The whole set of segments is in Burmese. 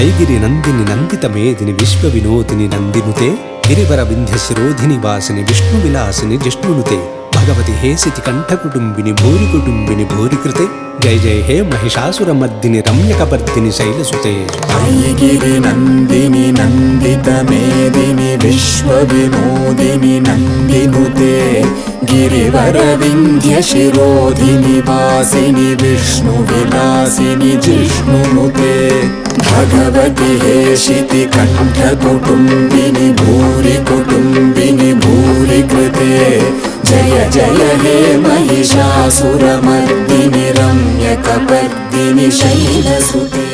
ऐगिरि नन्दिनि नन्दितमेदिनि विश्वविनोदिनि नन्दिनुते गिरिवरविन्ध्यशिरोधिनि वासिनि विष्णुविलासिनि जिष्णुनुते भगवति हे सिति कण्ठकुटुम्बिनि भूरिकुटुम्बिनि भूरिकृते जय जय हे महिषासुरमर्दिनि रम्यकपर्दिनि शैलसुते ऐगिरि नन्दिनि नन्दितमेदिनि विश्वविनोदिनि नन्दिनुते गिरिवरविन्ध्यशिरोधिनि वासिनि विष्णुविलासिनि जिष्णुनुते भगवति हे शितिकण्ठकुटुम्बिनि भूरिकुटुम्बिनि भूरिकृते जय जय हे महिषासुरमर्दिनि रम्यकपर्दिनि शैलसुते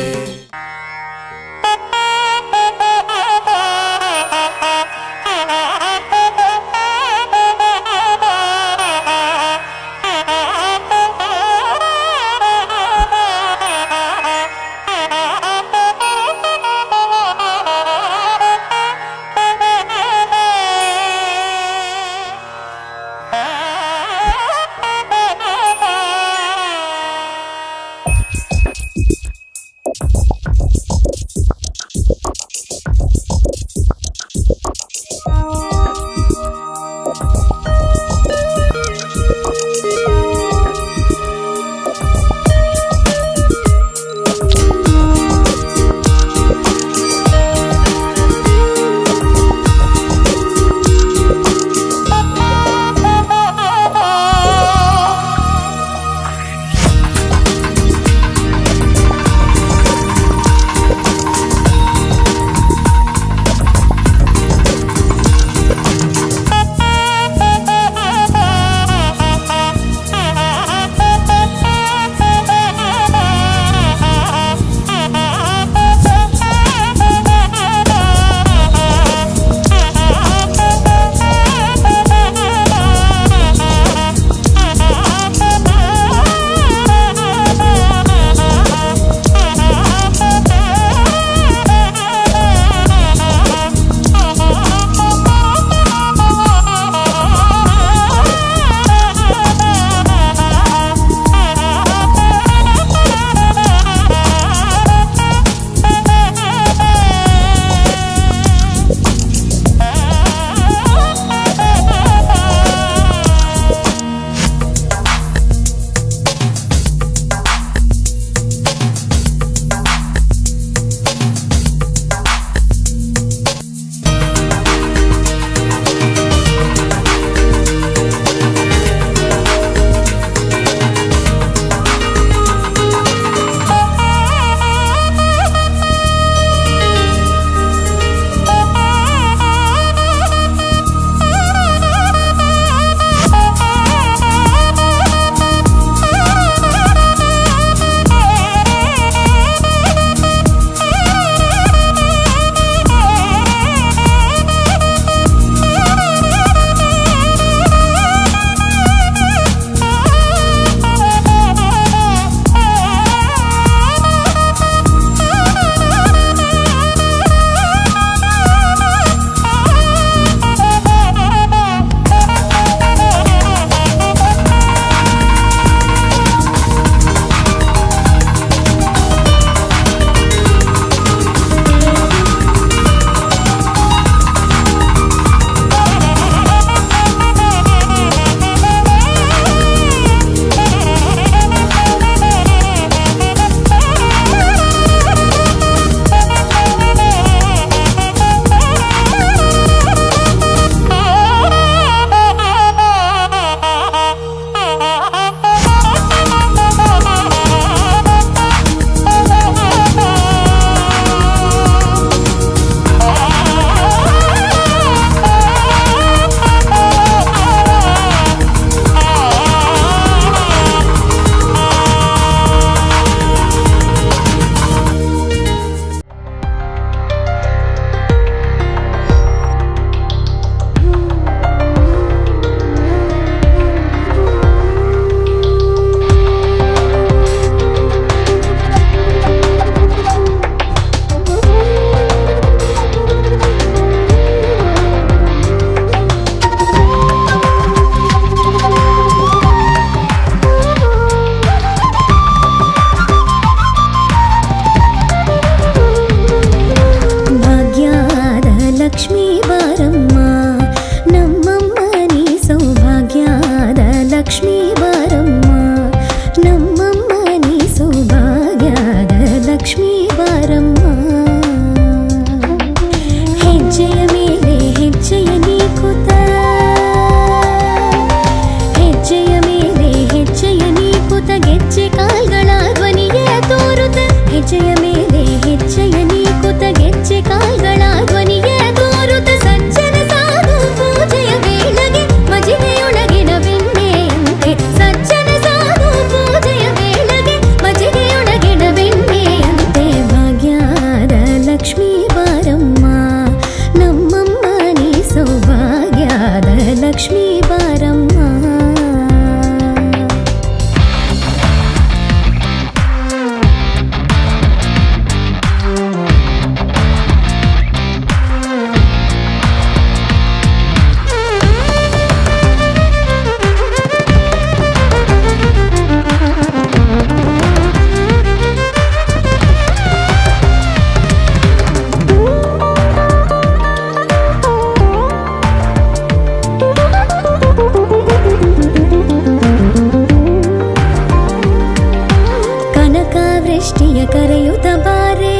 ಕನಕಾವೃಷ್ಟಿಯ ಕರೆಯುತ್ತ ಬಾರೆ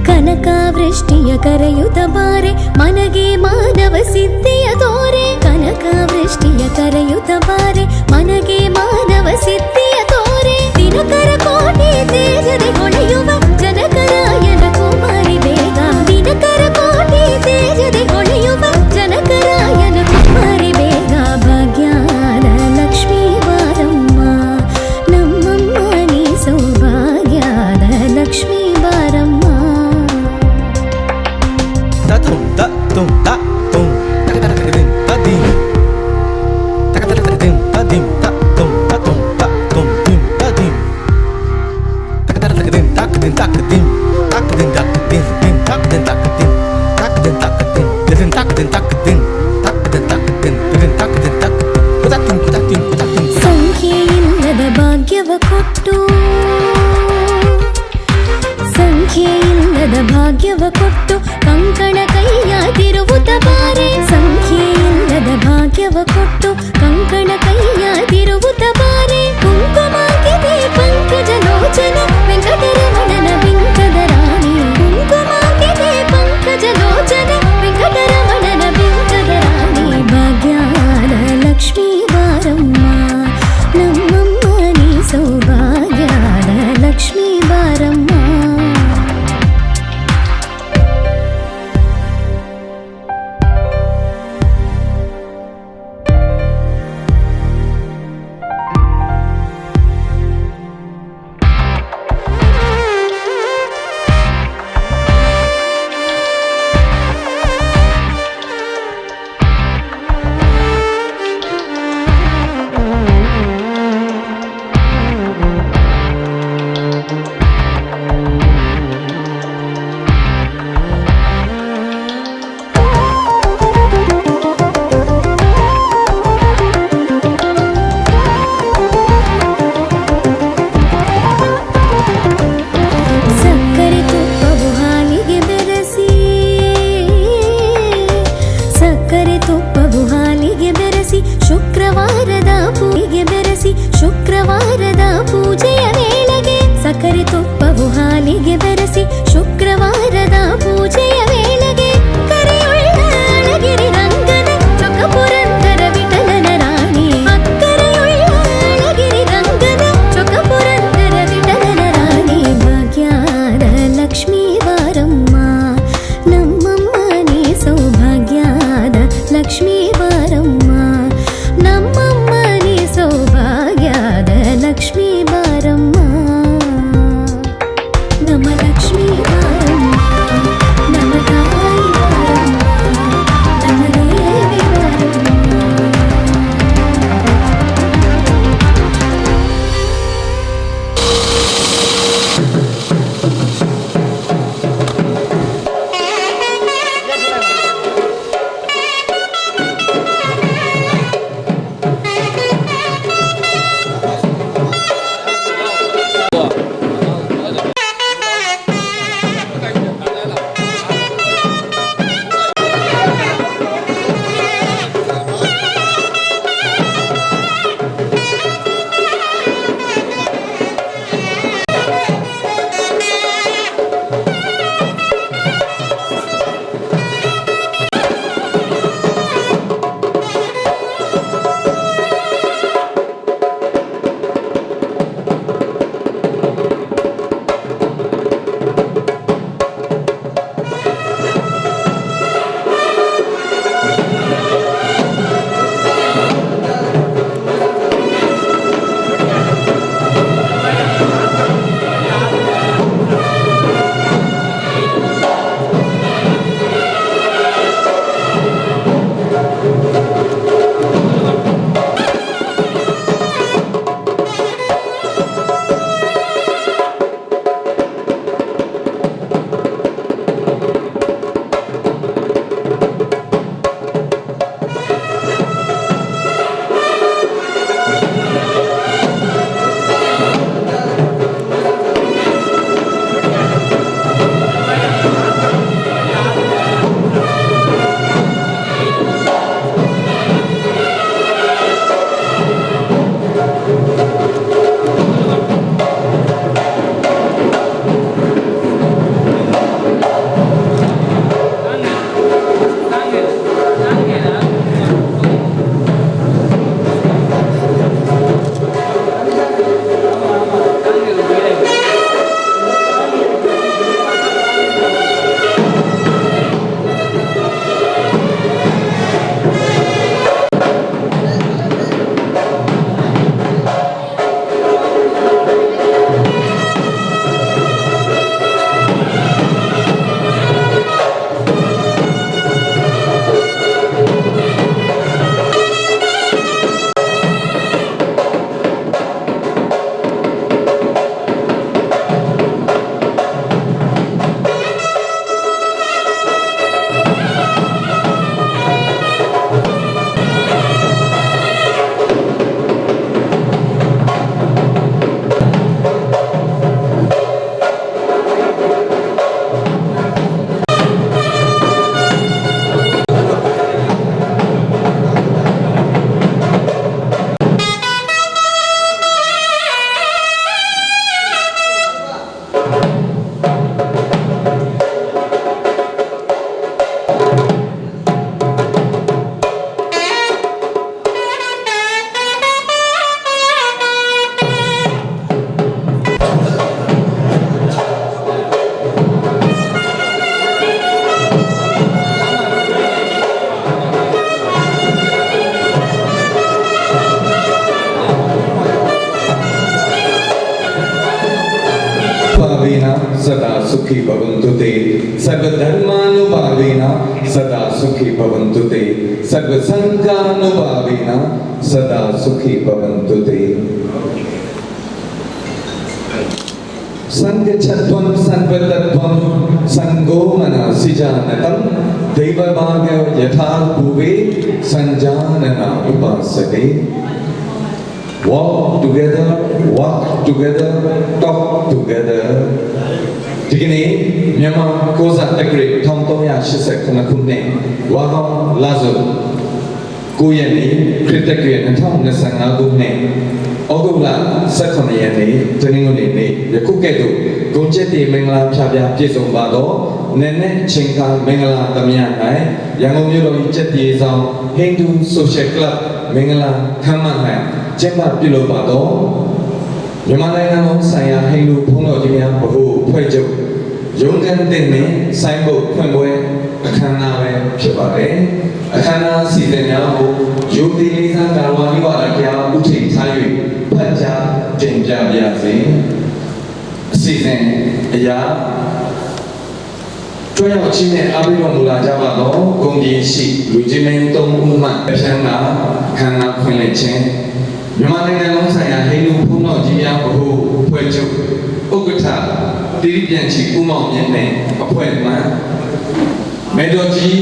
ಕನಕಾವೃಷ್ಟಿಯ ಕರೆಯುತ್ತ ಬಾರೆ ಮನಗೆ ಮಾನವ ಸಿದ್ಧಿಯ ತೋರೆ ಕನಕಾವೃಷ್ಟಿಯ ಕರೆಯುತ್ತ ಬಾರೆ ಮನಗೆ ಮಾನವ ಸಿದ್ಧಿಯ ತೋರೆ ದಿನಕರ ಕೋಟಿ ತೇಜದೆ ಹೊಳೆಯುವ ಜನಕರಾಯನ ಕುಮಾರಿ ಬೇಗ ದಿನಕರ ಕೋಟಿ ತೇಜದೆ ಹೊಳೆಯುವ ಜನಕರಾಯನ ಕುಮಾರಿ ಬೇಗ ಭಾಗ್ಯದ ಲಕ್ಷ್ಮೀ ಬಾರಮ್ಮ ನಮ್ಮಮ್ಮ ನೀ ಸೌಭಾಗ್ಯದ ಲಕ್ಷ್ಮೀ ಬಾರಮ್ಮ Tatum tatum tatum takatakadim tadim takatakadim tadim tatum tatum tatum dim tadim takatakadim takadim takadim takadim takadim dim takadim takadim takadim takadim tadim takadim takadim takadim takadim tadim takadim takadim kutatim kutatim ಸಂಖ್ಯೆಯಿಲ್ಲದ ಭಾಗ್ಯವ ಕೊಟ್ಟು ಸಂಖ್ಯೆಯಿಲ್ಲದ ಭಾಗ್ಯವ ಕೊಟ್ಟು ಕಂಕಣ ಕೈಯಾದಿರುವುದ ಬಾರೆ ಸಂಖ್ಯೆಯಿಲ್ಲದ ಭಾಗ್ಯವ ಕೊಟ್ಟು ಕಂಕಣ ಕೈಯಾದಿರುವುದ ಬಾರೆ ಕುಂಕುಮಾಗಿದೆ ಪಂಕಜ ಲೋಚನ ವೆಂಕಟರಮಣನ ಬಿಂಕದ ರಾಣಿ ಕುಂಕುಮಾಗಿದೆ ಪಂಕಜ ಲೋಚನ ವೆಂಕಟರಮಣನ ಬಿಂಕದ ರಾಣಿ ಭಾಗ್ಯದ ಲಕ್ಷ್ಮೀ ಬಾರಮ್ಮ ನಮ್ಮಮ್ಮ ನೀ ಸೌಭಾಗ್ಯದ ಲಕ್ಷ್ಮೀ ಬಾರಮ್ಮ सदा सुखी भवन्तु ते सर्वधर्मानुभावेन सदा सुखी भवन्तु ते सर्वसङ्घानुभावेन सदा सुखी भवन्तु ते संगच्छध्वं सर्वतत्त्वं संगो मनसि जानतं दैवभाग्य यथा भुवे संजानना उपासते walk together talk together ဒီကနေ့မြန်မာကိုစားတက္ကရာ1389ခုနှစ်ဝါဟောင်းလာဇု9ရက်နေ့ခရစ်တက္ကရာ2025ခုနှစ်ဩဂုတ်လ18ရက်နေ့တနင်္ဂနွေနေ့ယခုကဲ့သို့ဂုဏ်ကျက်တည်မင်္ဂလာဖြာပြပြည့်စုံပါသောနည်းနည်းချိန်ခါမင်္ဂလာသမယ၌ရန်ကုန်မြို့တော်ကျက်တည်ဆောင်ဟိန္ဒူဆိုရှယ်ကလပ်မင်္ဂလာခမ်းမ၌ကျင်းပပြုလုပ်ပါသောမြန်မာနိုင်ငံလုံးဆိုင်ရာဟိန္ဒူဘုန်းတော်ကြီးများဗဟိုဖွဲ့ချုပ်ရုံးခန်းတင်နှင့်စိုင်းဘုတ်ဖွင့်ပွဲအခမ်းအနားပဲဖြစ်ပါတယ်အခမ်းအနားစီစဉ်များကိုယူတီလေးစားကာဝါလိဝါဒတရားဥထိပ်ထား၍ဖတ်ကြားတင်ပြပါရစေအစီအစဉ်အရာကျွမ်းရောက်ချင်းနဲ့အားပေးတော်မူလာကြပါသောဂုဏ်ကြီးရှိလူကြီးမင်းသုံးဦးမှအဖြန်းကခန္ဓာဖွင့်လှစ်ခြင်းမြန်မာနိုင်ငံလုံးဆိုင်ရာဟိန္ဒူဘုန်းတော်ကြီးများဗဟိုဖွဲ့ချုပ်ဥက္ကဋ္ဌတိရိပြန်ချီဦးမောင်မြင့်နဲ့အဖွဲ့မှမေတော်ကြီး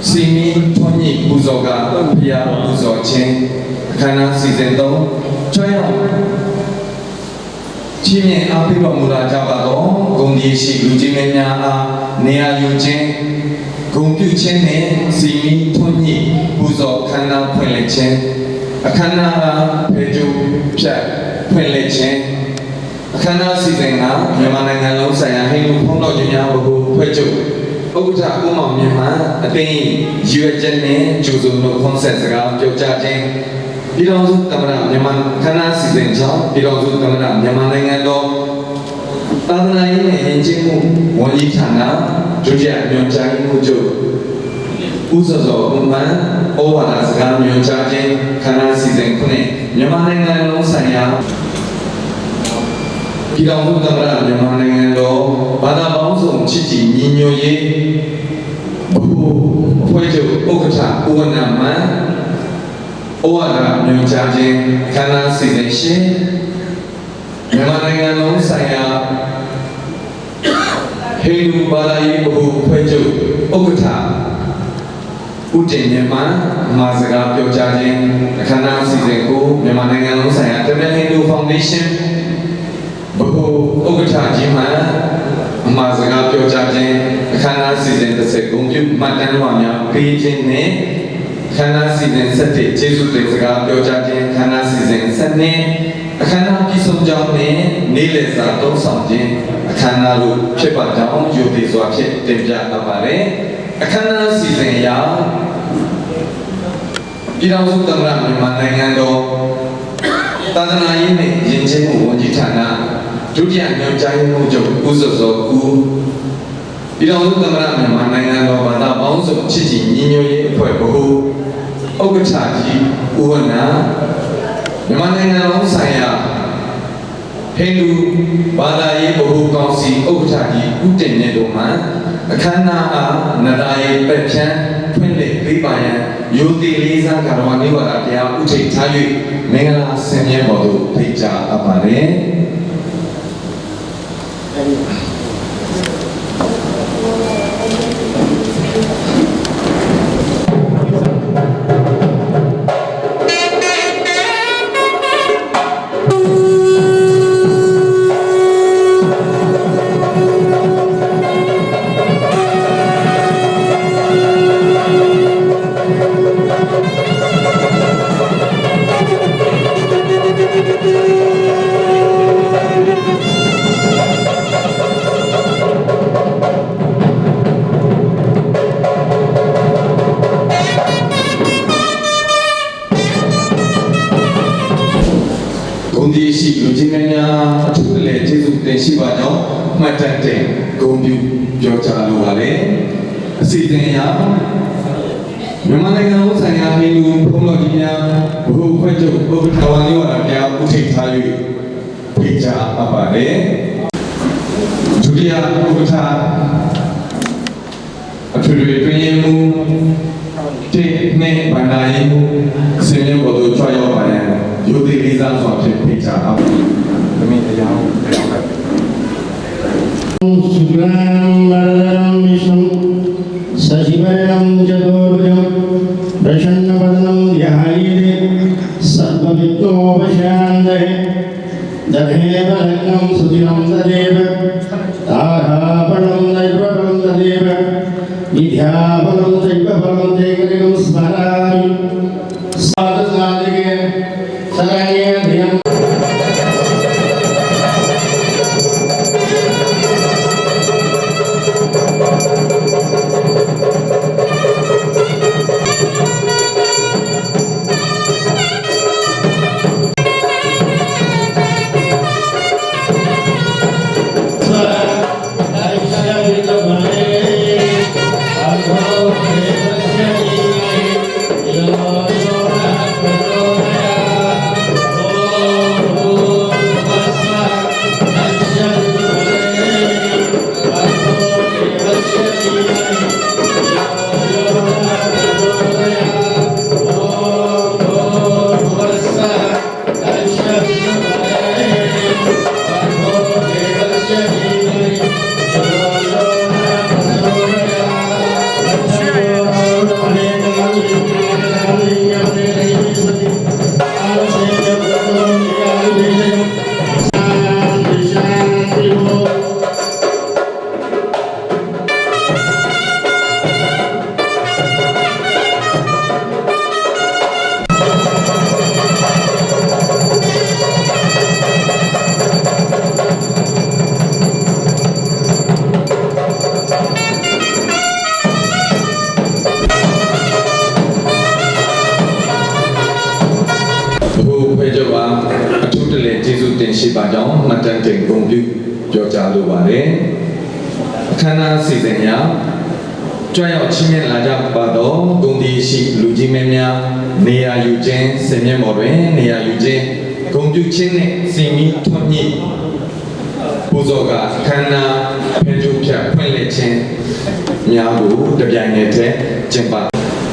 စီမီထွန်းကြီးပူဇော်ကဘုရားပူဇော်ခြင်းအခမ်းအနားစီစဉ်သုံးကျွမ်းရောက်ချင်းနဲ့အားပေးတော်မူလာကြပါသောဂုဏ်ကြီးရှိလူကြီးမင်းများအားနေရာယူခြင်းဂုဏ်ပြုခြင်းနဲ့စီမီထွန်းကြီးပူဇော်ခမ်းနားဖွင့်လှစ်ခြင်းအခမ်းအနားဖေကျူဖြတ်ဖွင့်လှစ်ခြင်းအခမ်းအနားစီစဉ်ကမြန်မာနိုင်ငံလုံးဆိုင်ရာဟိန္ဒူဘုန်းတော်ကြီးများဗဟိုဖွဲ့ချုပ်ဥက္ကဋ္ဌဦးမောင်မြင့်မှအသိရွေချက်နဲ့ကျူစုံတို့ကွန်ဆက်စကားပြောကြားခြင်းပြည်တော်စုသမ္မတမြန်မာခန္ဓာစီစဉ်ကြောင်းပြည်တော်စုသမ္မတမြန်မာနိုင်ငံတော်သာသနာရေးနဲ့ယဉ်ကျေးမှုဝန်ကြီးဌာနဒုတိယညွှန်ကြားရေးမှူးချုပ်ဦးစောစောဦးမှန်ဩဝါဒစကားညွှန်ကြားခြင်းခန္ဓာစီစဉ်ခုနှစ်မြန်မာနိုင်ငံလုံးဆိုင်ရာပြည်တော်စုသမ္မတမြန်မာနိုင်ငံတော်ဘာသာပေါင်းစုံချစ်ကြည်ညီညွတ်ရေးဘုအဖွဲ့ချုပ်ဥက္ကဋ္ဌဦးဝဏ္ဏမန်ဩဝါဒညွှန်ကြားခြင်းခန္ဓာစီစဉ်ရှင်မြန်မာနိုင်ငံလုံးဆိုင်ရာဟိန္ဒူဘာသာရေးဘုအဖွဲ့ချုပ်ဥက္ကဋ္ဌဦးတင်မြန်မာမှာစကားပြောကြားခြင်းအခမ်းအနားစီစဉ်ကိုမြန်မာနိုင်ငံလုံးဆိုင်ရာတမန်ဟိန္ဒူဖောင်ဒေးရှင်းဘုဥက္ကဋ္ဌကြီးမှမှာစကားပြောကြားခြင်းအခမ်းအနားစီစဉ်တစ်ဆက်ဂုဏ်ပြုမှတ်တမ်းလွှာများပေးခြင်းနဲ့အခမ်းအနားစီစဉ်7ကျေးဇူးတင်စကားပြောကြားခြင်းအခမ်းအနားစီစဉ်7အခမ်းအနားပြည့်စုံကြောင်းနဲ့နေ့လည်စာသုံးဆောင်ခြင်းအခမ်းအနားလို့ဖြစ်ပါကြောင်းယူသေးစွာဖြင့်တင်ပြအပ်ပါတယ်အခမ်းအနားစီစဉ်ရာပြည်တော်စုသမ္မတမြန်မာနိုင်ငံတော်သာသနာရေးနဲ့ယဉ်ကျေးမှုဝန်ကြီးဌာနဒုတိယညွှန်ကြားရေးမှူးချုပ်ဦးစောစောဦးပြည်တော်စုသမ္မတမြန်မာနိုင်ငံတော်ဘာသာပေါင်းစုံချစ်ကြည်ညီညွတ်ရေးအဖွဲ့ဗဟိုဥက္ကဋ္ဌကြီးဦးဝဏ္ဏမြန်မာနိုင်ငံလုံးဆိုင်ရာဟိန္ဒူဘာသာရေးဗဟိုကောင်စီဥက္ကဋ္ဌကြီးဦးတင်မြင့်တို့မှအခမ်းအနားအားနဒါယေပက်ဖြန်းဖွင့်လှစ်ပေးပါရန်ယိုတီလေးစားကာရဝနိဝါဒတရားဥထိပ်ထား၍မင်္ဂလာဆင်မြဲပေါ်သို့ဖိတ်ကြားအပ်ပါတယ်ဒီရှိလူချင်းများအထူးလည်းကျေးဇူးတင်ရှိပါကြောင်းမှတ်တမ်းတင်ဂုဏ်ပြုပြောကြားလိုပါတယ်အစီအစဉ်အရမြန်မာနိုင်ငံလုံးဆိုင်ရာဟိန္ဒူဘုန်းတော်ကြီးများဘုဖွဲ့ချုပ်ဥက္ကဋ္ဌဝါနိဝါဒတရားဥထိပ်ထား၍ဖိတ်ကြားအပ်ပါတယ်ဒုတိ တိယဥက္ကဋ္ဌအထွေထွေတွင်ရင်မူတိနဲ့ဗန္ဒာရေးမှုဆင်းရဲပေါ်သို့ကြွရောက်ပါရန်ယုတ်တိလေးစားစွာဖြင့်ဖိတ်ကြားအောင်သမီးတရားကိုပြောင်းလိုက် शुक्लाम्बरधरं विष्णुं शशिवर्णं चतुर्भुजं प्रसन्नवदनं ध्यायेत् सर्वविघ्नोपशान्तये तदेव लग्नं सुदिनं तदेव ताराफलं दैवफलं तदेव विद्याफलं दैवफलं देवदेवं स्मरामि साधसाधिके शरण्ये धियम्ရှိပါကြောင်းမှတ်တမ်းတင်ပုံပြုပြောကြားလိုပါတယ်အခမ်းအနားစီစဉ်ရာကြွရောက်ချင်းမြတ်လာကြပါတော့ဂုဏ်ဒီရှိလူကြီးမင်းများနေရာယူခြင်းဆင်မြင့်ပေါ်တွင်နေရာယူခြင်းဂုဏ်ပြုခြင်းနှင့်စီမီထွန်းညှိပူဇော်ကအခမ်းအနားဖန်ကျုပ်ဖြတ်ဖွင့်လှစ်ခြင်းများကိုတပြိုင်နက်တည်းကျင်းပ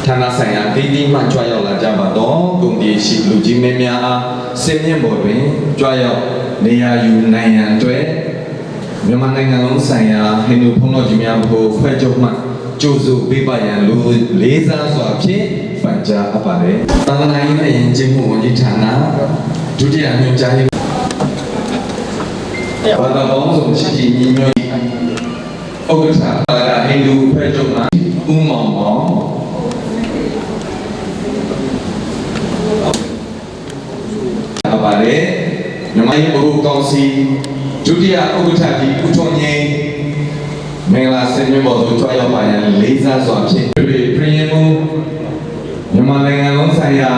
ဌာနဆိုင်ရာတည်တည်မှကြွရောက်လာကြပါတော့ဂုဏ်ဒီရှိလူကြီးမင်းများအားဆင်မြင့်ပေါ်တွင်ကြွရောက်နေရာယူနိုင်ရန်အတွက်မြန်မာနိုင်ငံလုံးဆိုင်ရာဟိန္ဒူဘုန်းတော်ကြီးများဘို့ဖွဲ့ချုပ်မှကျိုးစုပေးပါရန်လူလေးစားစွာဖြင့်ပန်ကြားအပ်ပါတယ်။သာသနာရေးနဲ့ယဉ်ကျေးမှုဝန်ကြီးဌာနဒုတိယညွှန်ကြားရေးဘာသာပေါင်းစုံရှိရှိညီညွတ်ဥက္ကဋ္ဌဟိန္ဒူဖွဲ့ချုပ်မှဦးမောင်မောင်အပ်ပါတယ်မြန်မာ့ဘုရားကောင်စီဒုတိယဥက္ကဋ္ဌကြီးဦးထွန်းငင်းမင်္ဂလာဆင်နွှဲပေါ်သို့ကြွရောက်ပါရန်လေးစားစွာဖြင့်ပြည်ရင်မှုမြန်မာနိုင်ငံလုံးဆိုင်ရာ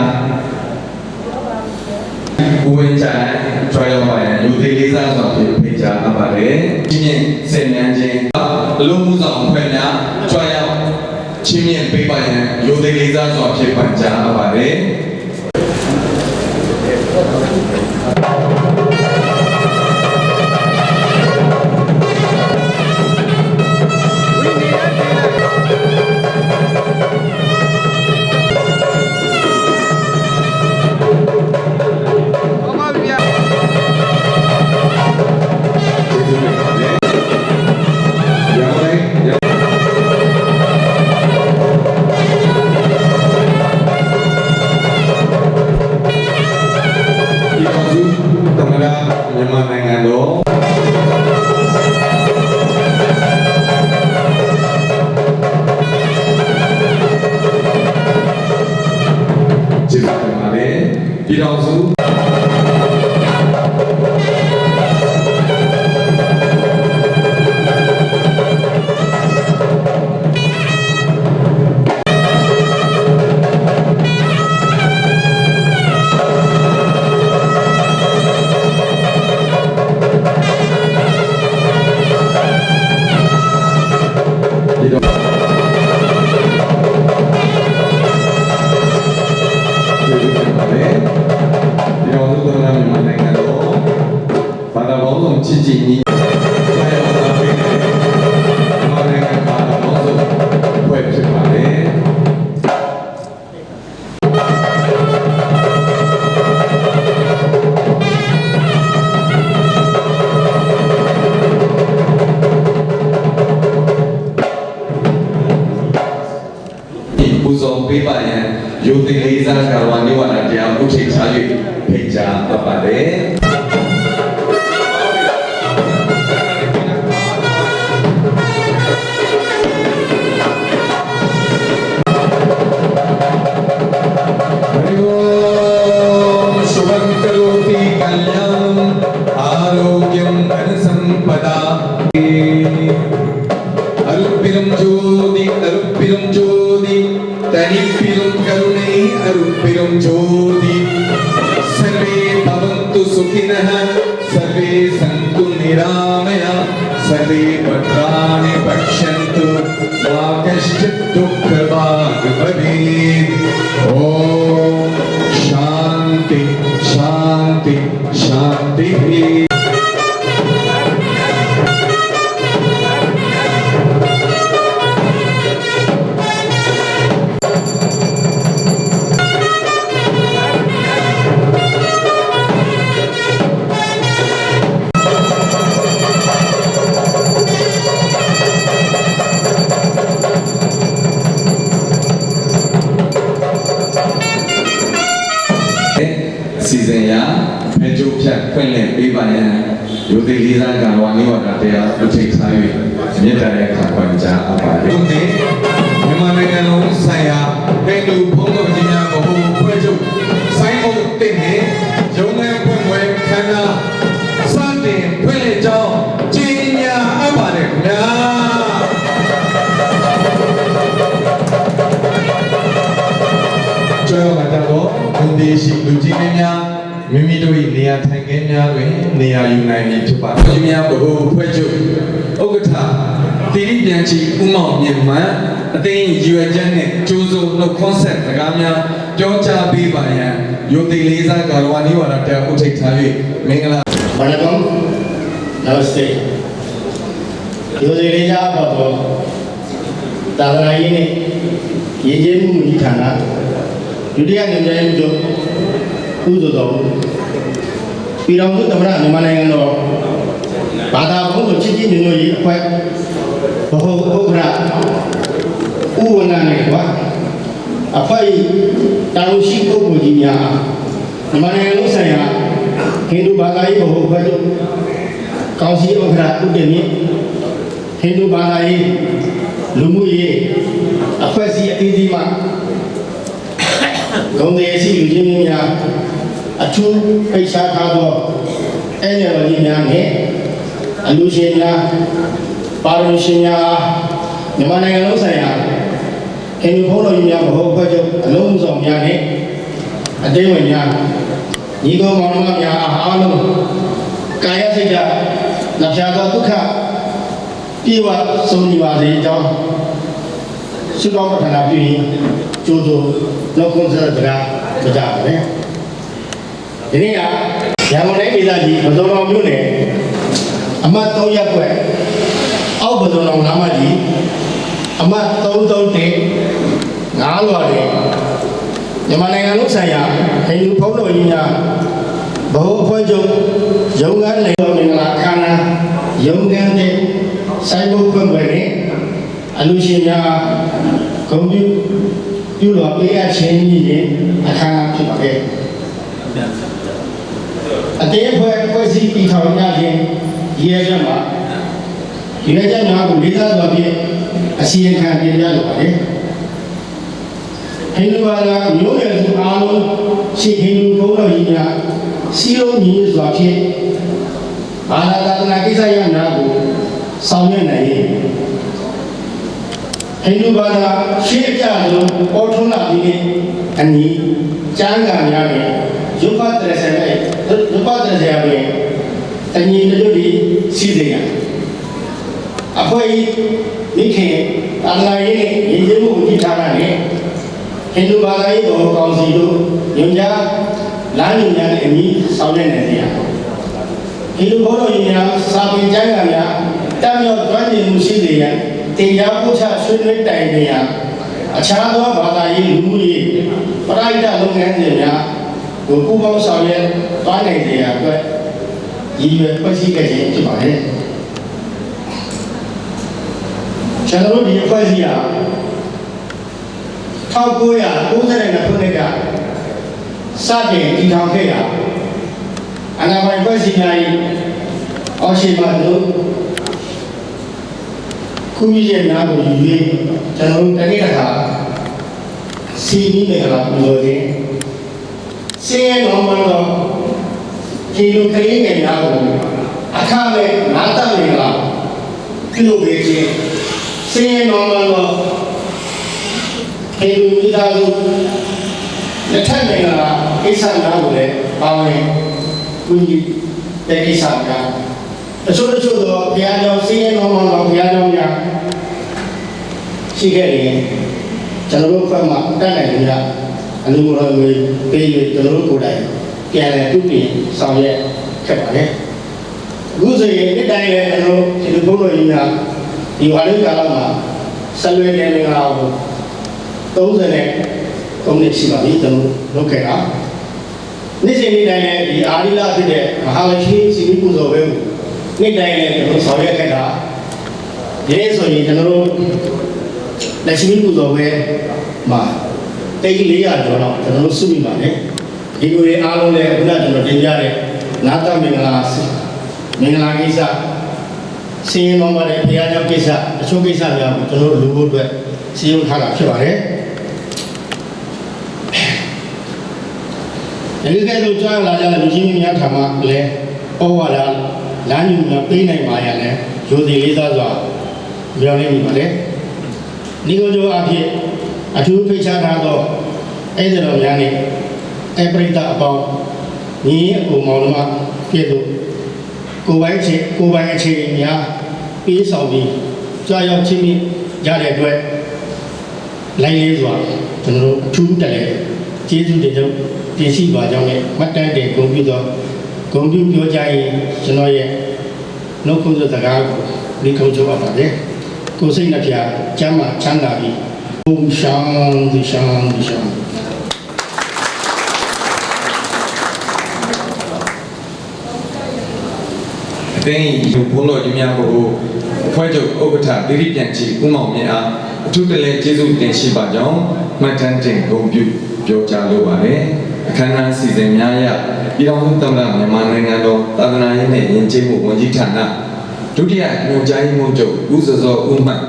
ဦးဝင်းချိုင်ကြွရောက်ပါရန်လူသေးလေးစားစွာဖြင့်ဖိတ်ကြားအပ်ပါတယ်။ချင်းချင်းဆင်မြန်းခြင်းအလုံးမှုဆောင်ဖွဲ့များကြွရောက်ချင်းမြင့်ပေးပါရန်လူသေးလေးစားစွာဖြင့်ပန်ကြားအပ်ပါတယ်။ Pada bawang cici ni saya orang Afrika ပေးပါရန်ယုံတင်လေးစားကာဝနိဝါဒတရားဥထိတ်ထား၍ဖိတ်ကြားအပ်ပါတယ် शुभंकरोति कल्याणं आरोग्यं धनसंपदा अरुपिरं ज्योति तनिपिरं करुणे अरुपिरं ज्योति सर्वे भवन्तु सुखिनः सर्वे सन्तु निरामया सर्वे भद्राणि पश्यन्तु मा कश्चित् दुःखभाग् भवेत् ॐ शान्ति शान्ति शान्तिः season ya pejo phat phwin lin pai ba yan yo ti li san ka wa ni wa da taya u thai sa yue mye ta ya kha kwan ja a ba le tum ni Myanmar Naigan Long Sai Ya Hindu Bhong Kaw Ji Nya Bho Phwe Chuk Sai Mo Tin Ni Yong Ngai Phwin Mwe Khan Na Sa Tin Phwin Le Chaw Ji Nya a ba le khya Choy Ma Ta Bo Kundi Shi Lu Ji Ni Nya မိမိတို့၏နေရာထိုင်ခင်းများတွင်နေရာယူနိုင်မည်ဖြစ်ပါသည်။များဗဟုဖွဲ့ချုပ်ဥက္ကဋ္ဌတိရိပြန်ချီဦးမောင်မြင့်မှန်အသိဉာဏ်ရွယ်ချက်နှင့်ကျိုးစိုးနှုတ်ခွန်းဆက်စကားများပြောကြားပေးပါရန်ယုံသိလေးစားကာရဝနိဝါဒတရားဥထိတ်ထား၍မင်္ဂလာ Vanakkam, Namaste. Yodelija Babo, Tadanayini, Yejemu Mujitana, Yudia Njayamujo, Uzodo, Pirangu Tamara Namanangano, Pada Bono Chiti Nui, Boho Okra, Uwananekwa, Afai, Tarushiko Mujinya, Namanangano Saya, Hindu Balai Boho Baju, Kausi Okra Udeni, Hindu Balai, Lumuye, Afasi Idima, Gomesi Ujimia, Atu Pesha Kabo, Enyavina, Alushina, Parushina, Namanangano Saya, Hindu Polo Yia Boho Baju, Alums of Yane, Ademania. Nigo Mama Ya Alam Kaya Sida Nashaka Duka Piwa Suniwa Zeta Sudom Tanapi Judo No Conservatra Kajare Ini ya Yamane Bidaji Badono Mune Amat Toya Kwe Au Badono Namaji Amat Tote Nalwade Yamanangano Saya Hindu Polo Yina Boho Phojo Yongan Leo Mingalakana Yongan De Saibo Kumbani Alushina Kombu Yulo Pia Cheni Akana Pipae Ate Poesi Pitana Yajama Yajama Lida Babi Asian Candia Hindu Bala, Yoga Alo, she Hindu Polo Yina, Sio News Laki, Bala Nakisa Nabu, Samuel Hindu Bala, Shekalo, Otona Bini, and me, Janga Yami, Jupa Tresame, and Yindi Sidia. Apoi, Nike, Alaye, Yimu Gitarane. Hindu Balai Boho Kausido, Yunja, Lani Yan Emi, Southern India. Hindu Bono India, Sabi Jangaya, Tamil Twani Musidia, Tia Pucha Swimming Tandia, Achado Balai Lumi, Paraida Lungandia, Ukubo Soviet, Twandia, but you were Pasika to my head. Channel the Equasia. 1992ခုနှစ်ကစတင်တည်ထောင်ခဲ့ရာအနာပိုင်ဖွဲ့စည်းများ၏အောက်ရှိမှတို့ခုမြင့်များကိုယူ၍ကျွန်တော်တို့တကယ်တခါစီနီးနေကြတာပြောတယ်စင်းရဲတော်မှတော့ဒီလိုကလေးငယ်များကိုအခမဲ့နားတတ်နေလားပြုလုပ်ပေးခြင်းစင်းရဲတော်မှတော့ဒီလိုမိသားစုလက်ထက်နေလားကိစ္စများကိုလည်းပါဝင်ကူညီတဲ့ကိစ္စများတချို့တော့ဘုရားကျောင်းစင်းရဲတော်မှတော့ဘုရားကျောင်းများရှိခဲ့ရင်ကျွန်တော်တို့ဘက်မှာတက်နိုင်ကြအလူမတော်တွေပေးရကျွန်တော်တို့ကိုယ်တိုင်ပြန်လည်ပြုပြင်ဆောင်ရွက်ခဲ့ပါတယ်အခုဆိုရင်ဒီတိုင်းလည်းကျွန်တော်ဒီလိုဘုန်းတော်ကြီးများဒီဝါရိကာလမှာဆက်လွယ်နေကြတာကို30နဲ့3နှစ်ရှိပါပြီကျွန်တော်လုပ်ခဲ့တာနေ့စဉ်နေ့တိုင်းလည်းဒီအာရိလဖြစ်တဲ့မဟာလရှိစီမီပူဇော်ပဲနေ့တိုင်းလည်းကျွန်တော်ဆောင်ရွက်ခဲ့တာဒီနေ့ဆိုရင်ကျွန်တော်တို့လက်ရှိပူဇော်ပဲမှာတိတ်400ကျော်တော့ကျွန်တော်တို့စုမိပါတယ်ဒီလိုတွေအားလုံးလည်းခုနကျွန်တော်တင်ပြတဲ့နာတမင်္ဂလာကိစ္စစင်းရင်တော်တဲ့ဘုရားကျောင်းကိစ္စအချို့ကိစ္စများကိုကျွန်တော်တို့လူဖို့အတွက်စီရင်ထားတာဖြစ်ပါတယ်ဒီကဲတော့ကြားလာကြတဲ့လူကြီးများထံမှာလည်းဩဝါဒလမ်းညွှန်များပေးနိုင်ပါရလဲရိုသေလေးစားစွာပြောနေမိပါတယ်ဒီလိုကြောအဖြစ်အထူးဖိတ်ကြားထားသောအဲ့ဒီတော်များနဲ့အပရိသတ်အပေါင်းညီအကိုမောင်နှမပြည်သူကိုယ်ပိုင်အခြေအနေများပေးဆောင်ပြီးကြားရောက်ချင်းမြရတဲ့အတွက်လိုင်းလေးစွာကျွန်တော်တို့အထူးတက်လေကျေးဇူးတင်ကြောင်းတင်ရှိပါကြောင်းနဲ့မှတ်တမ်းတင်ဂုဏ်ပြုသောဂုဏ်ပြုပြောကြရင်ကျွန်တော်ရဲ့နှုတ်ခွန်းစကားကိုဒီကုန်းချုပ်ပါပါတယ်ကိုယ်စိတ်နှပြကျမ်းမာချမ်းသာပြီးဘုံရှောင်းဒီရှောင်းဒီရှောင်းအသိလူဘုန်းတော်ကြီးများကိုအဖွဲ့ချုပ်ဥက္ကဋ္ဌတိရိပြန်ချီဦးမောင်မြင့်အားအထူးတလဲကျေးဇူးတင်ရှိပါကြောင်းမှတ်တမ်းတင်ဂုဏ်ပြုပြောကြားလိုပါတယ်အခမ်းအနားစီစဉ်များအရပြည်ထောင်စုသမ္မတမြန်မာနိုင်ငံတော်သာသနာရေးနဲ့ယဉ်ကျေးမှုဝန်ကြီးဌာနဒုတိယညွှန်ကြားရေးမှူးချုပ်ဦးစောစောဦးမှန်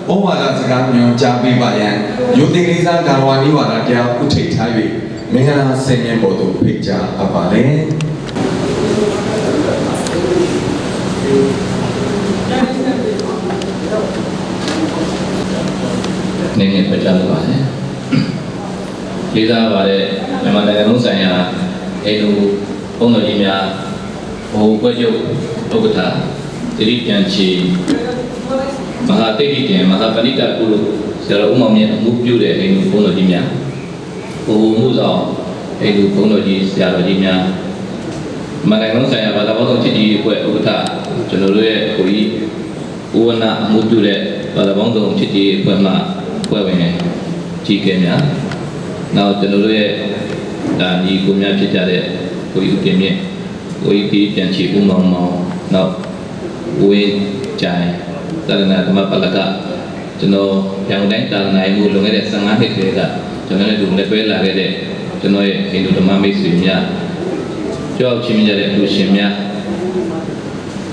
ဩဝါဒစကားညွှန်ကြားပေးပါရန်ယုတိကိစ္စကာဝါနိဝါဒတရားဥထိတ်ထား၍မင်္ဂလာဆင်မြင်ပေါ်သို့ဖိတ်ကြားအပ်ပါတယ်နေနေပြကြလို့ပါတယ်လေးစားပါတဲ့မြန်မာနိုင်ငံလုံးဆိုင်ရာအဲ့လိုဘုန်းတော်ကြီးများဘိုးကွက်ချုပ်ဥက္ကဋ္ဌတိရိပြန်ချီမဟာတိတိတင်မဟာပဏိတကုလို့ဆရာတော်ဦးမောင်မြင့်အမှုပြုတဲ့အဲ့လိုဘုန်းတော်ကြီးများဘိုးမှုဆောင်အဲ့လိုဘုန်းတော်ကြီးဆရာတော်ကြီးများမြန်မာနိုင်ငံလုံးဆိုင်ရာဘာသာပေါင်းစုံချစ်ကြည်ရေးအဖွဲ့ဥက္ကဋ္ဌကျွန်တော်တို့ရဲ့ကိုကြီးဦးဝနအမှုပြုတဲ့ဘာသာပေါင်းစုံချစ်ကြည်ရေးအဖွဲ့မှဖွဲ့ဝင်ကြီးကဲများနောက်ကျွန်တော်တို့ရဲ့ဒါညီကိုများဖြစ်ကြတဲ့ကိုကြီးဦးတင်မြင့်ကိုကြီးပြန်ချီဦးမောင်မောင်နောက်ဝေးကြိုင်သာသနာဓမ္မပလကကျွန်တော်ရောင်တိုင်းသာသနာ့မှုလွန်ခဲ့တဲ့15နှစ်တည်းကကျွန်တော်လည်းဒီလက်တွဲလာခဲ့တဲ့ကျွန်တော်ရဲ့ဟိန္ဒူဓမ္မမိတ်ဆွေများကြောက်ချင်းမြတ်တဲ့လူရှင်များ